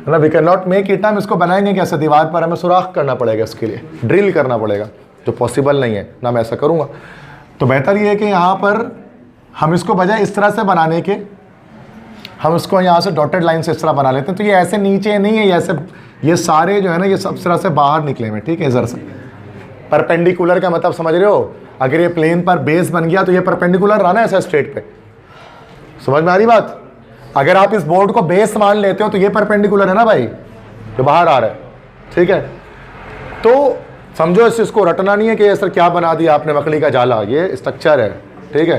मतलब we can not make it. हम इसको बनाएंगे कैसे? दीवार पर हमें सुराख करना पड़ेगा, इसके लिए ड्रिल करना पड़ेगा, जो पॉसिबल नहीं है ना, मैं ऐसा करूँगा। तो बेहतर ये है कि यहाँ पर हम इसको बजाय इस तरह से बनाने के, हम इसको यहाँ से डॉटेड लाइन से इस तरह बना लेते हैं। तो ये ऐसे नीचे नहीं है, ऐसे ये सारे जो है ना ये सब तरह से बाहर निकले हुए, ठीक है। इधर से परपेंडिकुलर का मतलब समझ रहे हो, अगर ये प्लेन पर बेस बन गया तो ये परपेंडिकुलर रहा ना ऐसा स्ट्रेट पे, समझ में आ रही बात। अगर आप इस बोर्ड को बेस मान लेते हो तो ये परपेंडिकुलर है ना भाई, जो बाहर आ रहा है, ठीक है। तो समझो इस चीज़ को रटना नहीं है कि सर क्या बना दिया आपने मकड़ी का जाला, ये स्ट्रक्चर है, ठीक है।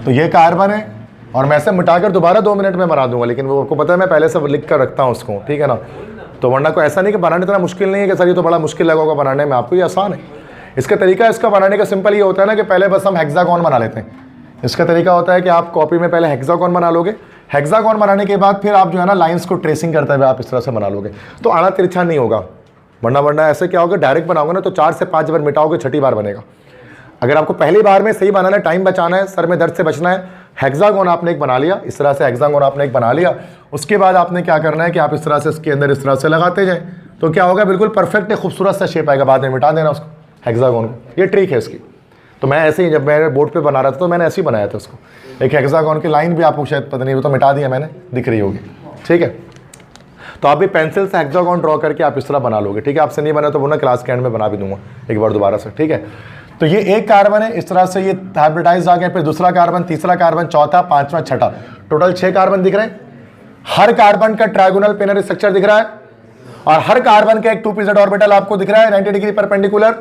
तो ये कार्बन है, और मैं इसे मिटाकर दोबारा 2 मिनट में बना दूंगा, लेकिन वो आपको पता है मैं पहले से लिख कर रखता हूँ उसको, ठीक है ना। तो वरना को ऐसा नहीं कि बनाने इतना मुश्किल नहीं है कि सर ये तो बड़ा मुश्किल लगा होगा बनाने में, आपको ये आसान है। इसका तरीका इसका बनाने का सिंपल ये होता है ना कि पहले बस हम हेक्सागोन बना लेते हैं। इसका तरीका होता है कि आप कॉपी में पहले हेक्सागोन बना लोगे, हेक्सागोन बनाने के बाद फिर आप जो है ना लाइन्स को ट्रेसिंग करते हुए आप इस तरह से बना लोगे, तो आड़ा तिरछा नहीं होगा। वरना ऐसे क्या होगा, डायरेक्ट बनाओगे ना तो 4 से 5 बार मिटाओगे, छठी बार बनेगा। अगर आपको पहली बार में सही बनाना है, टाइम बचाना है, सर में दर्द से बचना है, हेक्सागोन आपने एक बना लिया, इस तरह से हेक्सागोन आपने एक बना लिया। उसके बाद आपने क्या करना है कि आप इस तरह से इसके अंदर इस तरह से लगाते जाएं, तो क्या होगा, बिल्कुल परफेक्ट है, खूबसूरत सा शेप आएगा। बाद में मिटा देना उसको, हेक्सागोन को। ये ट्रिक है इसकी। तो मैं ऐसे ही जब मैं बोर्ड पे बना रहा था तो मैंने ऐसे ही बनाया था उसको। एक हेक्सागोन की लाइन भी आपको शायद पता नहीं, वो तो मिटा दिया मैंने, दिख रही होगी, ठीक है। तो आप भी पेंसिल से हेक्सागोन ड्रॉ करके आप इस तरह बना लोगे, ठीक है। आपसे नहीं बना तो वो ना क्लास के एंड में बना भी दूंगा एक बार दोबारा से, ठीक है। तो ये एक कार्बन है, इस तरह से ये हाइब्रिडाइज आ गया, फिर दूसरा कार्बन, तीसरा कार्बन, चौथा, पांचवा, छठा, टोटल 6 कार्बन दिख रहे हैं। हर कार्बन का ट्रायगोनल प्लेनर स्ट्रक्चर दिख रहा है, और हर कार्बन का एक 2pz ऑर्बिटल आपको दिख रहा है 90 डिग्री परपेंडिकुलर,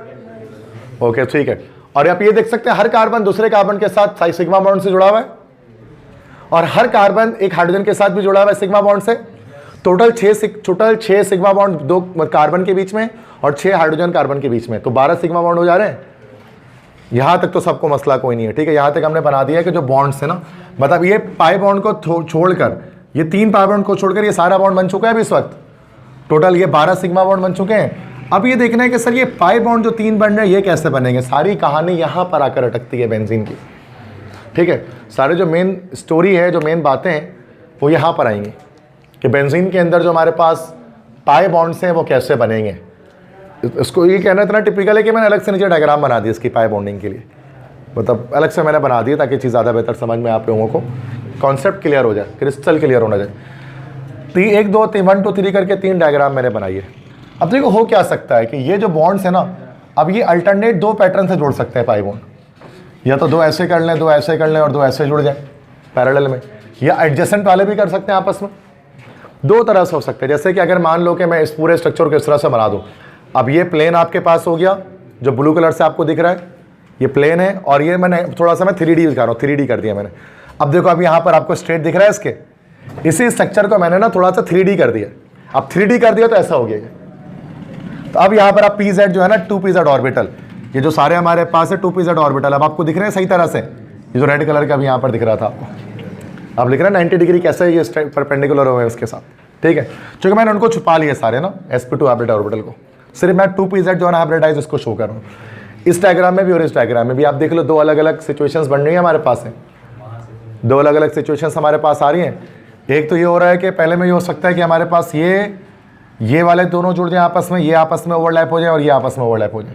ओके, ठीक है। और आप ये देख सकते हैं हर कार्बन दूसरे कार्बन के साथ सिग्मा बॉन्ड से जुड़ा हुआ है, और हर कार्बन एक हाइड्रोजन के साथ भी जुड़ा हुआ है सिग्मा बॉन्ड से। टोटल 6 सिग्मा बॉन्ड 2 कार्बन के बीच में और 6 हाइड्रोजन कार्बन के बीच में, तो 12 सिग्मा बॉन्ड हो जा रहे हैं। यहां तक तो सबको मसला कोई नहीं है, ठीक है। यहां तक हमने बना दिया है कि जो बॉन्ड्स है ना, मतलब ये पाई बॉन्ड को छोड़कर, ये 3 पाई बॉन्ड को छोड़कर ये सारा बॉन्ड बन चुका है अभी इस वक्त। टोटल ये 12 सिग्मा बॉन्ड बन चुके हैं। अब ये देखना है कि सर ये पाई बॉन्ड जो 3 बन रहे हैं ये कैसे बनेंगे। सारी कहानी यहां पर आकर अटकती है बेंजीन की, ठीक है। सारे जो मेन स्टोरी है, जो मेन बातें हैं, वो यहां पर आएंगी कि बेंजीन के अंदर जो हमारे पास पाई बॉन्ड्स हैं वो कैसे बनेंगे। इसको ये कहना इतना टिपिकल है कि मैंने अलग से नीचे डायग्राम बना दिया इसकी पाई बॉन्डिंग के लिए, मतलब अलग से मैंने बना दिया ताकि चीज़ ज़्यादा बेहतर समझ में आप लोगों को कॉन्सेप्ट क्लियर हो जाए, क्रिस्टल क्लियर होना जाए। तो 1 2 3 1 2 3 करके 3 डायग्राम मैंने बनाई है। अब देखो हो क्या सकता है कि ये जो बॉन्ड्स है ना, अब ये अल्टरनेट 2 पैटर्न से जोड़ सकते हैं पाई बॉन्ड, या तो 2 ऐसे कर लें, 2 ऐसे कर लें और 2 ऐसे जुड़ जाए पैरेलल में, या एडजेसेंट वाले भी कर सकते हैं आपस में। दो तरह से हो सकते हैं। जैसे कि अगर मान लो कि मैं इस पूरे स्ट्रक्चर को इस तरह से बना दूं, अब ये प्लेन आपके पास हो गया जो ब्लू कलर से आपको दिख रहा है, ये प्लेन है, और ये मैंने थोड़ा सा मैं 3D यूज कर रहा हूँ, 3D कर दिया मैंने। अब देखो अब यहाँ पर आपको स्ट्रेट दिख रहा है इसके, इसी स्ट्रक्चर को मैंने ना थोड़ा सा 3D कर दिया। अब 3D कर दिया तो ऐसा हो गया। तो अब यहाँ पर आप PZ जो है ना 2PZ ऑर्बिटल, ये जो सारे हमारे पास है 2PZ ऑर्बिटल, अब आपको दिख रहे हैं सही तरह से। ये जो रेड कलर का भी यहाँ पर दिख रहा था आपको, अब लिख रहे हैं 90 डिग्री कैसे ये परपेंडिकुलर हुए उसके साथ, ठीक है। क्योंकि मैंने उनको छुपा लिया सारे ना sp2 हाइब्रिड ऑर्बिटल को, सिर्फ मैं 2PZ जो है ना हाइब्रिडाइज इसको शो कर रहा हूँ। इस डायग्राम में भी और इस डायग्राम में भी आप देख लो, दो अलग अलग सिचुएशंस बन रही है हमारे पास है, दो अलग अलग सिचुएशंस हमारे पास आ रही हैं। एक तो ये हो रहा है कि पहले में ये हो सकता है कि हमारे पास ये वाले दोनों जुड़ जाए आपस में, ये आपस में ओवरलैप हो जाए और ये आपस में ओवरलैप हो जाए।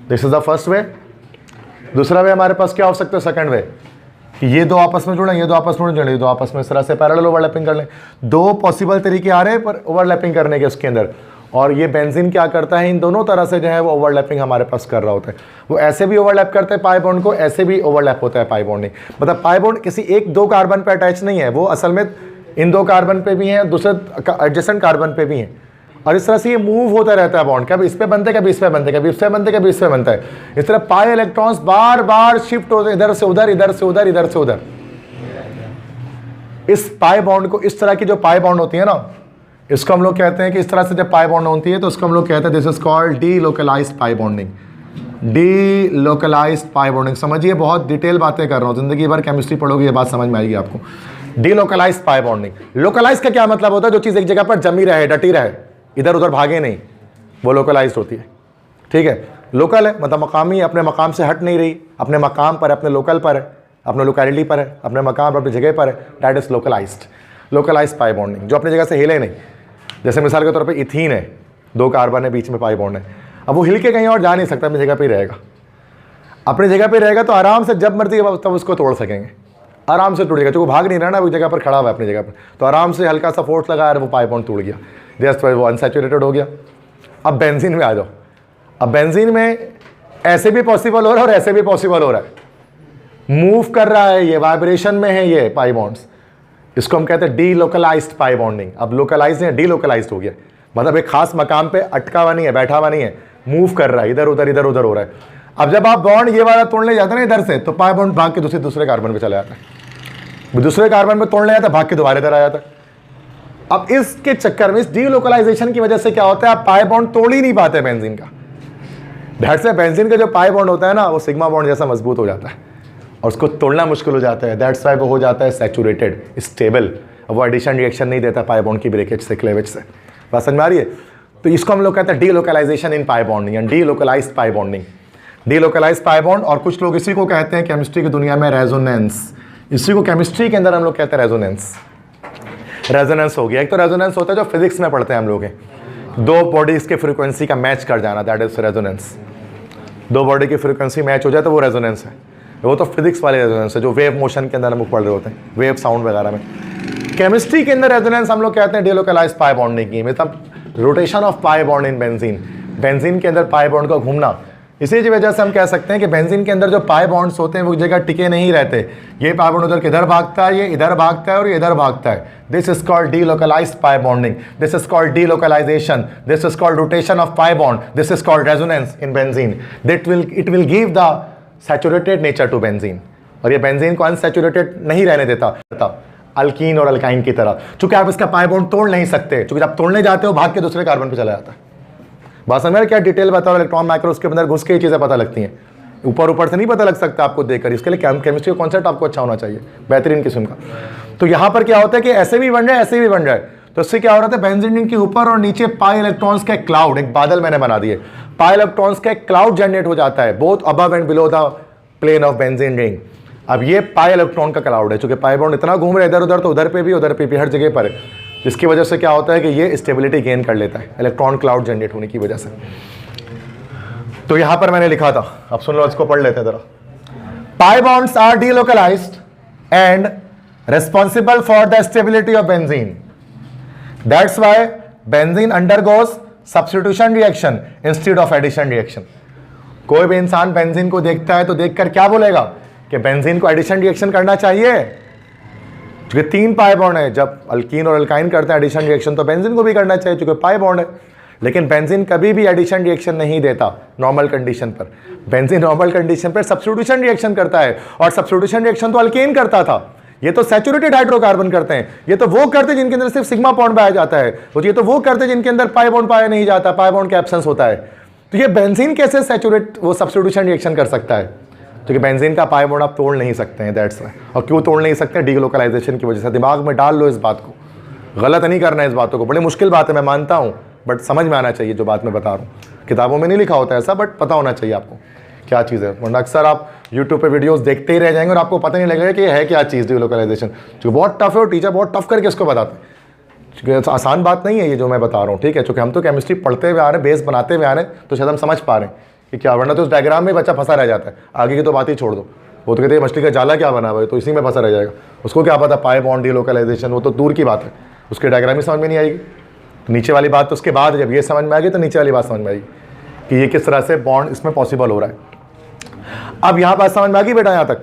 This is the first way. दूसरा वे हमारे पास क्या हो सकता है, सेकंड वे, कि ये दो आपस में जुड़े, ये दो आपस में जुड़े, ये दो आपस में इस तरह से पैरेलल ओवरलैपिंग कर लें। दो पॉसिबल तरीके आ रहे हैं पर ओवरलैपिंग करने के उसके अंदर, और ये बेंजीन क्या करता है, इन दोनों तरह से जो है वो ओवरलैपिंग हमारे पास कर रहा होता है। वो ऐसे भी ओवरलैप करता है पाई बॉन्ड को, ऐसे भी ओवरलैप होता है पाई बॉन्डिंग। मतलब पाई बॉन्ड किसी एक दो कार्बन पे अटैच नहीं है, वो असल में इन दो कार्बन पे भी है, दूसरे एडजेसेंट कार्बन पे भी है, और इस तरह से ये मूव होता रहता है बॉन्ड, कभी इस पे बनते कभी इस पे बनते, कभी इस पे बनते कभी इस पे बनता है। इस तरह पाई इलेक्ट्रॉन्स बार बार शिफ्ट होते हैं, इधर से उधर, इधर से उधर, इधर से उधर। इस पाई बॉन्ड को, इस तरह की जो पाई बॉन्ड होती है ना, इसको हम लोग कहते हैं कि इस तरह से जब पाई बॉन्ड होती है तो उसको हम लोग कहते हैं this is called delocalized pi bonding. Delocalised pi bonding, समझिए बहुत डिटेल बातें कर रहा हूँ, जिंदगी भर केमिस्ट्री पढ़ोगे ये बात समझ में आएगी आपको। डीलोकलाइज्ड पाई बॉन्डिंग, लोकलाइज का क्या मतलब होता है, जो चीज़ एक जगह पर जमी रहे, डटी रहे, इधर उधर भागे नहीं, वो लोकलाइज्ड होती है, ठीक है। लोकल है मतलब मकामी, अपने मकाम से हट नहीं रही, अपने मकाम पर, अपने लोकल पर है, अपने लोकेलिटी पर है, अपने मकाम पर, अपनी जगह पर है, that is localized. Localized pi bonding, जो अपनी जगह से हिले नहीं। जैसे मिसाल के तौर पे इथीन है, दो कार्बन है, बीच में पाई बॉन्ड है, अब वो हिल के कहीं और जा नहीं सकता, अपनी जगह पे ही रहेगा। अपनी जगह पे रहेगा तो आराम से जब मर्जी तब उसको तोड़ सकेंगे, आराम से टूटेगा, क्योंकि भाग नहीं रहा ना, वो जगह पर खड़ा हुआ है अपनी जगह पर, तो आराम से हल्का सा फोर्स लगा और वो पाई बॉन्ड टूट गया, जस्ट वो अनसैचुरेटेड हो गया। अब बेंजीन में आ जाओ, अब बेंजीन में ऐसे भी पॉसिबल हो रहा है और ऐसे भी पॉसिबल हो रहा है, मूव कर रहा है, ये वाइब्रेशन में है ये पाई बॉन्ड्स, इसको हम कहते हैं डीलोकलाइज्ड पाई बॉन्डिंग। अब लोकलाइज्ड है, डीलोकलाइज्ड हो गया, मतलब एक खास मकाम पे अटका हुआ नहीं है, बैठा हुआ नहीं है, मूव कर रहा है, इधर उधर हो रहा है। अब जब आप बॉन्ड ये वाला तोड़ने जाते हैं ना इधर से, तो पाई बॉन्ड भाग के दूसरे कार्बन पे चला जाता है, दूसरे कार्बन पे तोड़ने जाता है, भाग के दोबारा इधर आ जाता है। अब इसके चक्कर में, इस डीलोकलाइजेशन की वजह से क्या होता है, आप पाई बॉन्ड तोड़ ही नहीं पाते बेंजीन का। दैट से बेंजीन का जो पाई बॉन्ड होता है ना, वो सिग्मा बॉन्ड जैसा मजबूत हो जाता है और उसको तोड़ना मुश्किल हो जाता है। दैट्स वाई वो हो जाता है सैचुरेटेड, स्टेबल, वो एडिशन रिएक्शन नहीं देता पाई बॉन्ड की ब्रेकेज से, क्लेवेज से। बात समझ में आ रही है? तो इसको हम लोग कहते हैं डीलोकलाइजेशन इन पाई बॉन्डिंग, या delocalised pi bonding. Delocalised pi bond, और कुछ लोग इसी को कहते हैं केमिस्ट्री की दुनिया में रेजोनेंस। इसी को केमिस्ट्री के अंदर हम लोग कहते हैं रेजोनेंस। रेजोनेंस हो गया, एक तो रेजोनेंस होता है जो फिजिक्स में पढ़ते हैं हम लोग, दो बॉडीज के फ्रीक्वेंसी का मैच कर जाना, दैट इज रेजोनेंस। दो बॉडी की फ्रीक्वेंसी मैच हो जाए तो वो रेजोनेंस है। वो तो फिजिक्स वाले रेजोनेंस है जो वेव मोशन के अंदर हम लोग पढ़ रहे होते हैं, वेव साउंड वगैरह में। केमिस्ट्री के अंदर रेजोनेंस हम लोग कहते हैं डीलोकलाइज्ड पाई बॉन्डिंग की, मतलब rotation of pi bond in benzene, benzene के अंदर पाई बॉन्ड का घूमना। इसी की वजह से हम कह सकते हैं कि बेंजीन के अंदर जो पाई बॉन्ड्स होते हैं वो जगह टिके नहीं रहते, ये पाई बॉन्ड उधर किधर भागता है, ये इधर भागता है और ये इधर भागता है। This is called delocalized pi bonding, this is called delocalization, this is called rotation of pi bond, this is called resonance in benzene. It will give the saturated nature to benzene, और ये benzene को unsaturated नहीं रहने देता alkyne और alkyne की तरह, क्योंकि आप इसका पाई बॉन्ड तोड़ नहीं सकते, क्योंकि जब तोड़ने जाते हो भाग के दूसरे कार्बन पे चला जाता है। बात समझ में क्या डिटेल बताओ, इलेक्ट्रॉन माइक्रोस्कोप के अंदर घुस के ये चीज़ें पता लगती हैं, ऊपर से नहीं पता लग सकता आपको देखकर। इसके लिए केमिस्ट्री का कॉन्सेप्ट आपको अच्छा होना चाहिए, बेहतरीन किस्म का। तो यहाँ पर क्या होता है कि ऐसे भी बन जाए, ऐसे भी बन जाए, तो इससे क्या हो रहा था, बेंजीन रिंग के ऊपर और नीचे पाई इलेक्ट्रॉन्स का क्लाउड, एक बादल मैंने बना दिए, पाई इलेक्ट्रॉन्स का क्लाउड जनरेट हो जाता है both above and below the plane of benzene ring. अब ये पाई इलेक्ट्रॉन का क्लाउड है, चूंकि पाई बॉन्ड इतना घूम रहे इधर उधर, तो उधर पे भी हर जगह पर है, जिसकी वजह से क्या होता है कि ये स्टेबिलिटी गेन कर लेता है इलेक्ट्रॉन क्लाउड जनरेट होने की वजह से। तो यहां पर मैंने लिखा था, अब सुन लो, इसको पढ़ लेते हैं जरा। Pi bonds are delocalized and responsible for the stability of benzene, that's why benzene undergoes substitution reaction instead of addition reaction. कोई भी इंसान बेंजीन को देखता है तो देखकर क्या बोलेगा कि बेंजीन को एडिशन रिएक्शन करना चाहिए, क्योंकि 3 पाई बॉन्ड है, जब अल्कीन और अल्काइन करते हैं एडिशन रिएक्शन तो बेंजीन को भी करना चाहिए क्योंकि पाई बॉन्ड है। लेकिन बेंजीन कभी भी एडिशन रिएक्शन नहीं देता नॉर्मल कंडीशन पर। बेंजीन नॉर्मल कंडीशन पर सब्स्टिट्यूशन रिएक्शन करता है, और सब्स्टिट्यूशन रिएक्शन तो अल्केन करता था, ये तो सैचुरेटेड हाइड्रोकार्बन करते हैं। ये तो वो करते हैं जिनके अंदर सिर्फ सिग्मा बॉन्ड पाया जाता है, और ये तो वो करते हैं जिनके अंदर पाई बॉन्ड पाया नहीं जाता, पाई बॉन्ड का एब्सेंस होता है। तो ये बेंजीन कैसे सैचुरेट वो सब्स्टिट्यूशन रिएक्शन कर सकता है? क्योंकि बेंजीन का पाई बॉन्ड आप तोड़ नहीं सकते हैं, दैट्स व्हाई। और क्यों तोड़ नहीं सकते? डीलोकलाइजेशन की वजह से। दिमाग में डाल लो इस बात को, गलत नहीं करना है इस बातों को। बड़ी मुश्किल बात है, मैं मानता हूँ, बट समझ में आना चाहिए जो बात मैं बता रहा हूँ। किताबों में नहीं लिखा होता है ऐसा, बट पता होना चाहिए आपको क्या चीज़ है। वरना अक्सर आप यूट्यूब पे वीडियोस देखते ही रह जाएंगे और आपको पता नहीं लगेगा कि ये है क्या चीज़ डीलोकलाइजेशन। क्योंकि बहुत टफ है और टीचर बहुत टफ करके इसको बताते हैं, क्योंकि आसान बात नहीं है ये जो मैं बता रहा हूँ, ठीक है। क्योंकि हम तो केमिस्ट्री पढ़ते हुए आ रहे हैं, बेस बनाते हुए आ रहे हैं, तो शायद हम समझ पा रहे हैं कि क्या। वरना तो उस डायग्राम में बच्चा फंसा रह जाता है, आगे की तो बात ही छोड़ दो। वो तो कहते हैं मछली का जाला क्या बना हुआ है, तो इसी में फंसा रह जाएगा। उसको क्या पता पाई बॉन्ड डीलोकलाइजेशन, वो तो दूर की बात है, उसके डायग्राम ही समझ में नहीं आएगी। नीचे वाली बात तो उसके बाद, जब ये समझ में आएगी तो नीचे वाली बात समझ में आएगी कि ये किस तरह से बॉन्ड इसमें पॉसिबल हो रहा है। अब यहाँ बात समझ में आ गई बेटा यहाँ तक।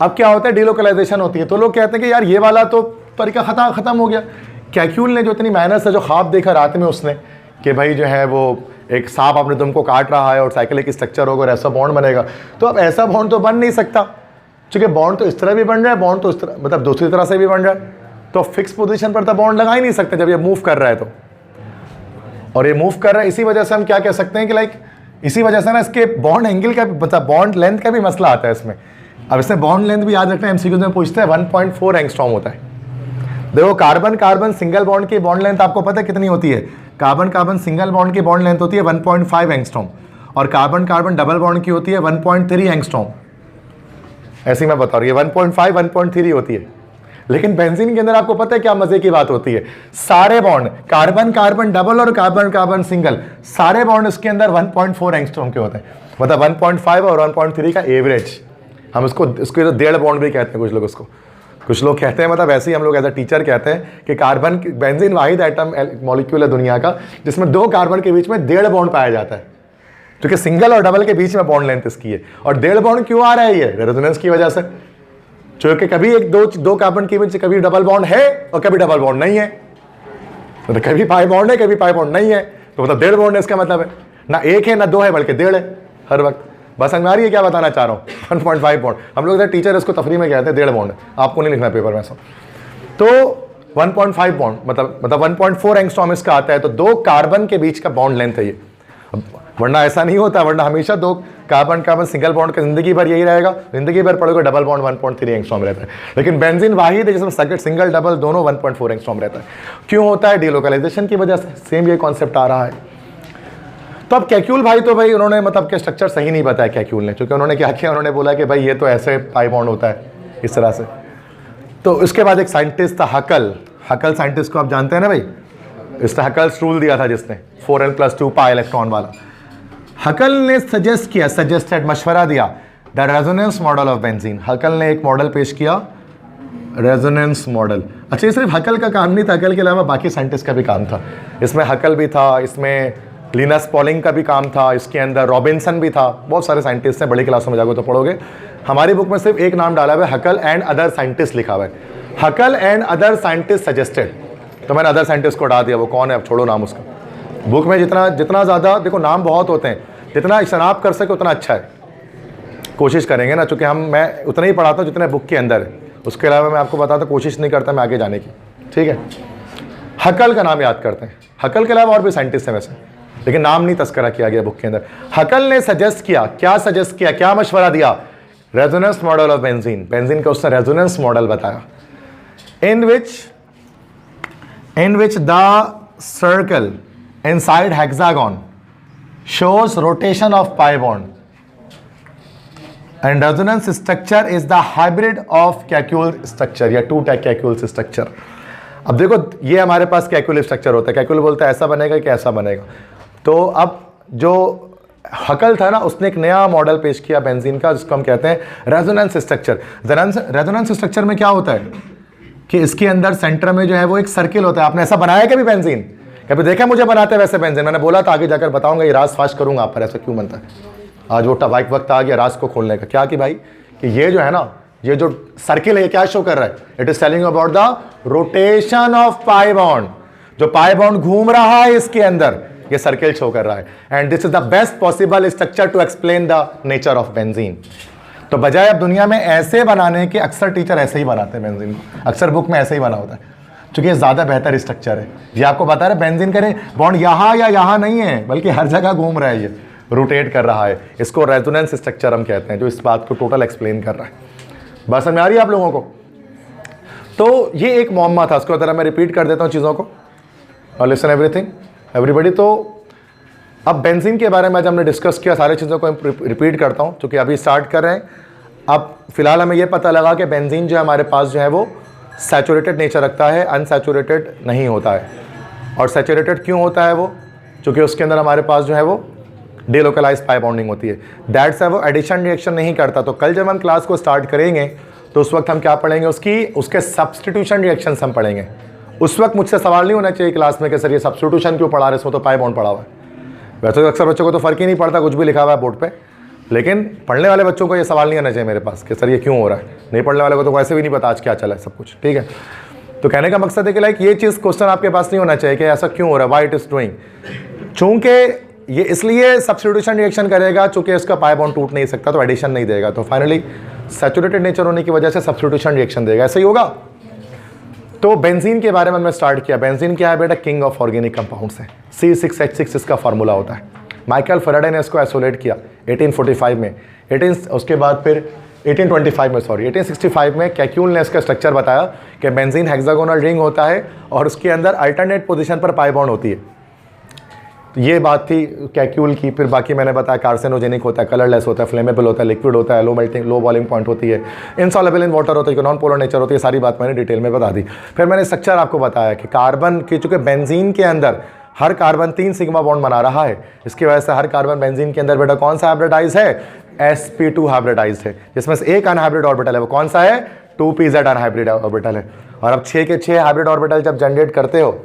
अब क्या होता है, डीलोकलाइजेशन होती है तो लोग कहते हैं कि यार ये वाला तो तरीका खत्म हो गया। कैक्यूल ने जो इतनी मेहनत से जो ख्वाब देखा रात में उसने कि भाई जो है वो एक सांप अपने तुमको काट रहा है और साइकिलिक स्ट्रक्चर होगा और ऐसा बॉन्ड बनेगा, तो अब ऐसा बॉन्ड तो बन नहीं सकता, क्योंकि बॉन्ड तो इस तरह भी बन रहा है, बॉन्ड तो इस तरह मतलब दूसरी तरह से भी बन रहा है। तो फिक्स पोजीशन पर तो बॉन्ड लगा ही नहीं सकते जब ये मूव कर रहा है तो। और ये मूव कर रहा है, इसी वजह से हम क्या कह सकते हैं कि लाइक इसी वजह से ना इसके बॉन्ड एंगल का मतलब बॉन्ड लेंथ का भी मसला आता है इसमें। अब इसमें बॉन्ड लेंथ भी याद रखना, एमसीक्यू में पूछते हैं 1.4 एंगस्ट्रॉम होता है। देखो कार्बन कार्बन सिंगल बॉन्ड की बॉन्ड लेंथ आपको पता है कितनी होती है? कार्बन कार्बन सिंगल बॉन्ड की बॉन्ड लेंथ होती है 1.5 एंगस्ट्रॉम, और कार्बन कार्बन डबल बॉन्ड की होती है 1.3 एंगस्ट्रॉम। ऐसी मैं बता रहा हूँ, ये 1.5 1.3 होती है। लेकिन बेंजीन के अंदर आपको पता है क्या मजे की बात होती है, सारे बॉन्ड कार्बन कार्बन डबल और कार्बन कार्बन सिंगल सारे बॉन्ड इसके अंदर 1.4 एंगस्ट्रॉम के होते हैं। मतलब 1.5 और 1.3 का एवरेज। हम इसको 1.5 बॉन्ड भी कहते हैं कुछ लोग उसको, कुछ लोग कहते हैं, मतलब ऐसे ही हम लोग एज अ टीचर कहते हैं कि कार्बन बेंजीन वाहिद एटम मॉलिक्यूल है दुनिया का जिसमें 2 कार्बन के बीच में 1.5 बॉन्ड पाया जाता है, क्योंकि सिंगल और डबल के बीच में बॉन्ड लेंथ इसकी है। और 1.5 बॉन्ड क्यों आ रहा है? ये रेजोनेंस की वजह से, क्योंकि कभी एक दो कार्बन के बीच कभी डबल बॉन्ड है और कभी डबल बॉन्ड नहीं है, मतलब कभी पाई बॉन्ड है कभी पाई बॉन्ड नहीं है, तो मतलब 1.5 बॉन्ड है। इसका मतलब है ना 1 है ना 2 है बल्कि 1.5 है हर वक्त। बस समझ आ रही है क्या बताना चाह रहा हूँ? 1.5 बॉन्ड हम लोग टीचर इसको तफरी में कहते हैं 1.5 बॉन्ड है, आपको नहीं लिखना पेपर में सब। तो 1.5 बॉन्ड मतलब 1.4 एंगस्ट्रॉम इसका आता है, तो 2 कार्बन के बीच का बॉन्ड लेंथ है ये। वरना ऐसा नहीं होता, वरना हमेशा 2 कार्बन कार्बन सिंगल बॉन्ड का जिंदगी भर यही रहेगा, जिंदगी भर पड़ोगे डबल बॉन्ड 1.3 एंगस्ट्रॉम रहता है। लेकिन बेंजीन वाहिद है जिसमें सिंगल डबल दोनों 1.4 एंगस्ट्रॉम रहता है। क्यों होता है? डीलोकलाइजेशन की वजह से। सेम ये कॉन्सेप्ट आ रहा है। तो अब कैक्यूल भाई तो भाई उन्होंने मतलब के स्ट्रक्चर सही नहीं बताया कैक्यूल ने, क्योंकि उन्होंने क्या किया, उन्होंने बोला कि भाई ये तो ऐसे पाई बॉन्ड होता है इस तरह से। तो उसके बाद एक साइंटिस्ट था हकल साइंटिस्ट को आप जानते हैं ना भाई, इसने हकल्स रूल दिया था जिसने 4n+2 पाई इलेक्ट्रॉन वाला। हकल ने सजेस्टेड मशवरा दिया the resonance model of benzene. Huckel ने एक मॉडल पेश किया, रेजोनेंस मॉडल। अच्छा, ये सिर्फ हकल का काम नहीं था, हकल के अलावा बाकी साइंटिस्ट का भी काम था। इसमें हकल भी था, इसमें लिनस पॉलिंग का भी काम था, इसके अंदर रॉबिन्सन भी था, बहुत सारे साइंटिस्ट हैं। बड़ी क्लासों में जाओगे तो पढ़ोगे। हमारी बुक में सिर्फ एक नाम डाला हुआ है, हकल एंड अदर साइंटिस्ट लिखा हुआ है। हकल एंड अदर साइंटिस्ट सजेस्टेड, तो मैंने अदर साइंटिस्ट को हटा दिया, वो कौन है अब छोड़ो नाम उसका। बुक में जितना ज़्यादा देखो नाम बहुत होते हैं, जितना इस्तेनाब कर सके उतना अच्छा है। कोशिश करेंगे ना, चूँकि मैं उतना ही पढ़ाता हूँ जितने बुक के अंदर है, उसके अलावा मैं आपको बताता कोशिश नहीं करता मैं आगे जाने की, ठीक है। हकल का नाम याद करते हैं। हकल के अलावा और भी साइंटिस्ट हैं वैसे, लेकिन नाम नहीं तस्करा किया गया बुक के अंदर। हकल ने सजेस्ट किया, क्या मशवरा दिया? Resonance model of benzene. Benzene का उसने रेजोनेंस मॉडल बताया, in which the circle inside hexagon shows rotation of pi bond and resonance structure is the hybrid of Kekulé structure या 2 कैक्यूल structure। अब देखो ये हमारे पास कैक्यूल स्ट्रक्चर होता है, कैक्यूल बोलता है ऐसा बनेगा कि ऐसा बनेगा। तो अब जो हकल था ना, उसने एक नया मॉडल पेश किया बेंजीन का, जिसको हम कहते हैं रेजोनेंस स्ट्रक्चर। रेजोनेंस स्ट्रक्चर में क्या होता है कि इसके अंदर सेंटर में जो है वो एक सर्किल होता है। आपने ऐसा बनाया कभी बेंजीन? कभी देखा मुझे बनाते वैसे बेंजीन? मैंने बोला था आगे जाकर बताऊंगा, ये राज फाश करूंगा आप पर ऐसा क्यों बनता है। आज वो वक्त आ गया राज को खोलने का। क्या कि भाई कि ये जो है ना, ये जो सर्किल है क्या शो कर रहा है? It is telling about the rotation of pi bond. जो पाई बॉन्ड घूम रहा है इसके अंदर, ये सर्किल शो कर रहा है। And this is the best possible structure to explain the nature of benzene. तो बजाय अब दुनिया में ऐसे बनाने के, अक्सर टीचर ऐसे ही बनाते हैं बेंजीन को, अक्सर बुक में ऐसे ही बना होता है, क्योंकि ये ज़्यादा बेहतर स्ट्रक्चर है। ये आपको बता रहे बेंजीन करें बॉन्ड यहाँ या यहाँ नहीं है, बल्कि हर जगह घूम रहा है, ये रोटेट कर रहा है। इसको रेजोनेंस स्ट्रक्चर हम कहते हैं, जो इस बात को टोटल एक्सप्लेन कर रहा है। बस समझ आ रही है आप लोगों को? तो ये एक मुअम्मा था, उसको तरह मैं रिपीट कर देता हूँ चीज़ों को, और लिसन एवरीथिंग एवरीबडी। तो अब बेंजीन के बारे में आज हमने डिस्कस किया, सारी चीज़ों को रिपीट करता हूँ क्योंकि अभी स्टार्ट कर रहे हैं। अब फिलहाल हमें ये पता लगा कि बेंजीन जो है हमारे पास जो है वो सैचुरेटेड नेचर रखता है, अनसैचुरेटेड नहीं होता है। और सैचुरेटेड क्यों होता है वो? क्योंकि उसके अंदर हमारे पास जो है वो डेलोकलाइज पाई बॉन्डिंग होती है। दैट्स है वो एडिशन रिएक्शन नहीं करता। तो कल जब हम क्लास को स्टार्ट करेंगे तो उस वक्त हम क्या पढ़ेंगे, उसके सब्स्टिट्यूशन रिएक्शंस हम पढ़ेंगे। उस वक्त मुझसे सवाल नहीं होना चाहिए क्लास में कि सर ये सब्स्टिट्यूशन क्यों पढ़ा रहे, इसमें तो पाई बॉन्ड पढ़ा हुआ है। वैसे तो अक्सर बच्चों को तो फर्क ही नहीं पड़ता, कुछ भी लिखा हुआ है बोर्ड पे, लेकिन पढ़ने वाले बच्चों को ये सवाल नहीं आना चाहिए मेरे पास कि सर ये क्यों हो रहा है। नहीं पढ़ने वाले को तो वैसे भी नहीं पता आज क्या चला है सब कुछ, ठीक है। तो कहने का मकसद है कि लाइक ये चीज़ क्वेश्चन आपके पास नहीं होना चाहिए कि ऐसा क्यों हो रहा है, व्हाई इट इज डूइंग। चूंकि ये इसलिए सब्स्टिट्यूशन रिएक्शन करेगा चूंकि इसका पाई बॉन्ड टूट नहीं सकता, तो एडिशन नहीं देगा। तो फाइनली सैचुरेटेड नेचर होने की वजह से सब्स्टिट्यूशन रिएक्शन देगा, ऐसा ही होगा। तो बेंजीन के बारे में हमने स्टार्ट किया। बेंजीन क्या है बेटा? किंग ऑफ ऑर्गेनिक कंपाउंड्स है। C6H6 इसका फार्मूला होता है। माइकल फैराडे ने इसको आइसोलेट किया 1845 में। उसके बाद फिर 1865 में कैक्यूल ने इसका स्ट्रक्चर बताया कि बेंजीन हेक्सागोनल रिंग होता है और उसके अंदर अल्टरनेट पोजीशन पर पाई बॉन्ड होती है। ये बात थी कैक्यूल की। फिर बाकी मैंने बताया कार्सिनोजेनिक होता है, कलरलेस होता है, फ्लेमेबल होता है, लिक्विड होता है, लो बॉइलिंग पॉइंट होती है, इनसॉल्युबल इन वाटर होता है, नॉन पोलर नेचर होती है। सारी बात मैंने डिटेल में बता दी। फिर मैंने स्ट्रक्चर आपको बताया कि कार्बन की, चूंकि बेंजीन के अंदर हर कार्बन 3 सिग्मा बॉन्ड बना रहा है, इसकी वजह से हर कार्बन बेंजीन के अंदर बेटा कौन सा हाइब्रिडाइज है? sp2 हाइब्रिडाइज है, जिसमें से एक अनहाइब्रिड ऑर्बिटल है, वो कौन सा है? 2pz अनहाइब्रिड ऑर्बिटल है। और अब 6 के 6 हाइब्रिड ऑर्बिटल जब जनरेट करते हो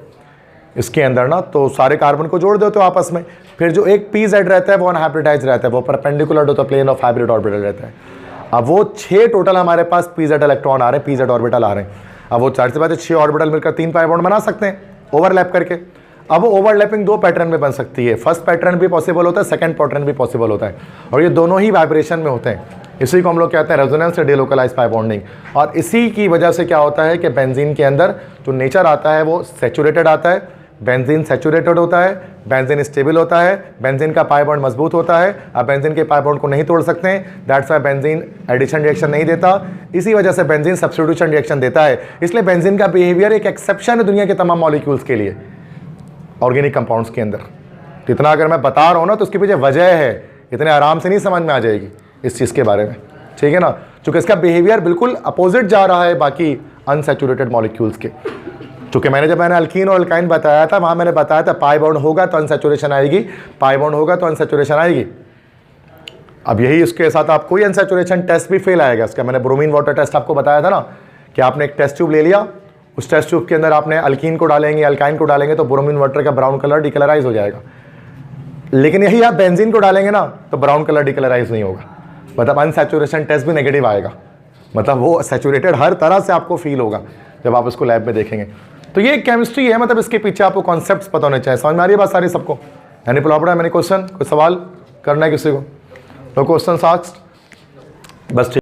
इसके अंदर ना, तो सारे कार्बन को जोड़ देते हो आपस में। फिर जो एक pz रहता है वो अनहाइब्रिडाइज रहता है, वो perpendicular to the plane of hybrid orbital रहता है। अब वो 6 टोटल हमारे पास pz इलेक्ट्रॉन आ रहे हैं, pz ऑर्बिटल आ रहे हैं। अब वो 4 से बात 6 ऑर्बिटल मिलकर 3 पाई बॉन्ड बना सकते हैं ओवरलैप करके। अब वो ओवरलैपिंग 2 पैटर्न में बन सकती है। फर्स्ट पैटर्न भी पॉसिबल होता है, सेकंड पैटर्न भी पॉसिबल होता है, और ये दोनों ही वाइब्रेशन में होते हैं। इसी को हम लोग कहते हैं रेजोनेंस से डेलोकलाइज पाई बॉन्डिंग। और इसी की वजह से क्या होता है कि बेंजीन के अंदर जो नेचर आता है वो सैचुरेटेड आता है। बेंजीन सैचुरेटेड होता है, बेंजीन स्टेबल होता है, बेंजीन का पाई बॉन्ड मजबूत होता है। आप बेंजीन के पाई बॉन्ड को नहीं तोड़ सकते हैं, that's why benzene addition reaction नहीं देता। इसी वजह से बेंजीन सब्स्टिट्यूशन रिएक्शन देता है। इसलिए बेंजीन का बिहेवियर एक एक्सेप्शन है दुनिया के तमाम मॉलिक्यूल्स के लिए, ऑर्गेनिक कंपाउंड्स के अंदर। तो इतना अगर मैं बता रहा हूँ ना तो उसके पीछे वजह है, इतने आराम से नहीं समझ में आ जाएगी इस चीज़ के बारे में, ठीक है ना। चूँकि इसका बिहेवियर बिल्कुल अपोजिट जा रहा है बाकी अनसैचुरेटेड मॉलिक्यूल्स के। चूँकि मैंने अल्कीन और अल्काइन बताया था, वहाँ मैंने बताया था पाई बॉन्ड होगा तो अनसैचुरेशन आएगी, पाई बॉन्ड होगा तो अनसैचुरेशन आएगी। अब यही इसके साथ आपको कोई अनसैचुरेशन टेस्ट भी फेल आएगा इसका। मैंने ब्रोमीन वाटर टेस्ट आपको बताया था ना कि आपने एक टेस्ट ट्यूब ले लिया, उस टेस्ट ट्यूब के अंदर आपने अल्कीन को डालेंगे, अल्काइन को डालेंगे तो ब्रोमीन वाटर का ब्राउन कलर डिकलराइज हो जाएगा। लेकिन यही आप बेंजीन को डालेंगे ना तो ब्राउन कलर डिकलराइज नहीं होगा, मतलब अनसैचुरेशन टेस्ट भी नेगेटिव आएगा, मतलब वो सैचुरेटेड हर तरह से आपको फील होगा जब आप उसको लैब में देखेंगे। तो ये केमिस्ट्री है, मतलब इसके पीछे आपको कॉन्सेप्ट्स पता होने चाहिए। समझ में आ रही है बात सारी सबको? यानी प्रॉब्लम है मैंने क्वेश्चन, कोई सवाल करना है किसी को? No question asked? बस ठीक।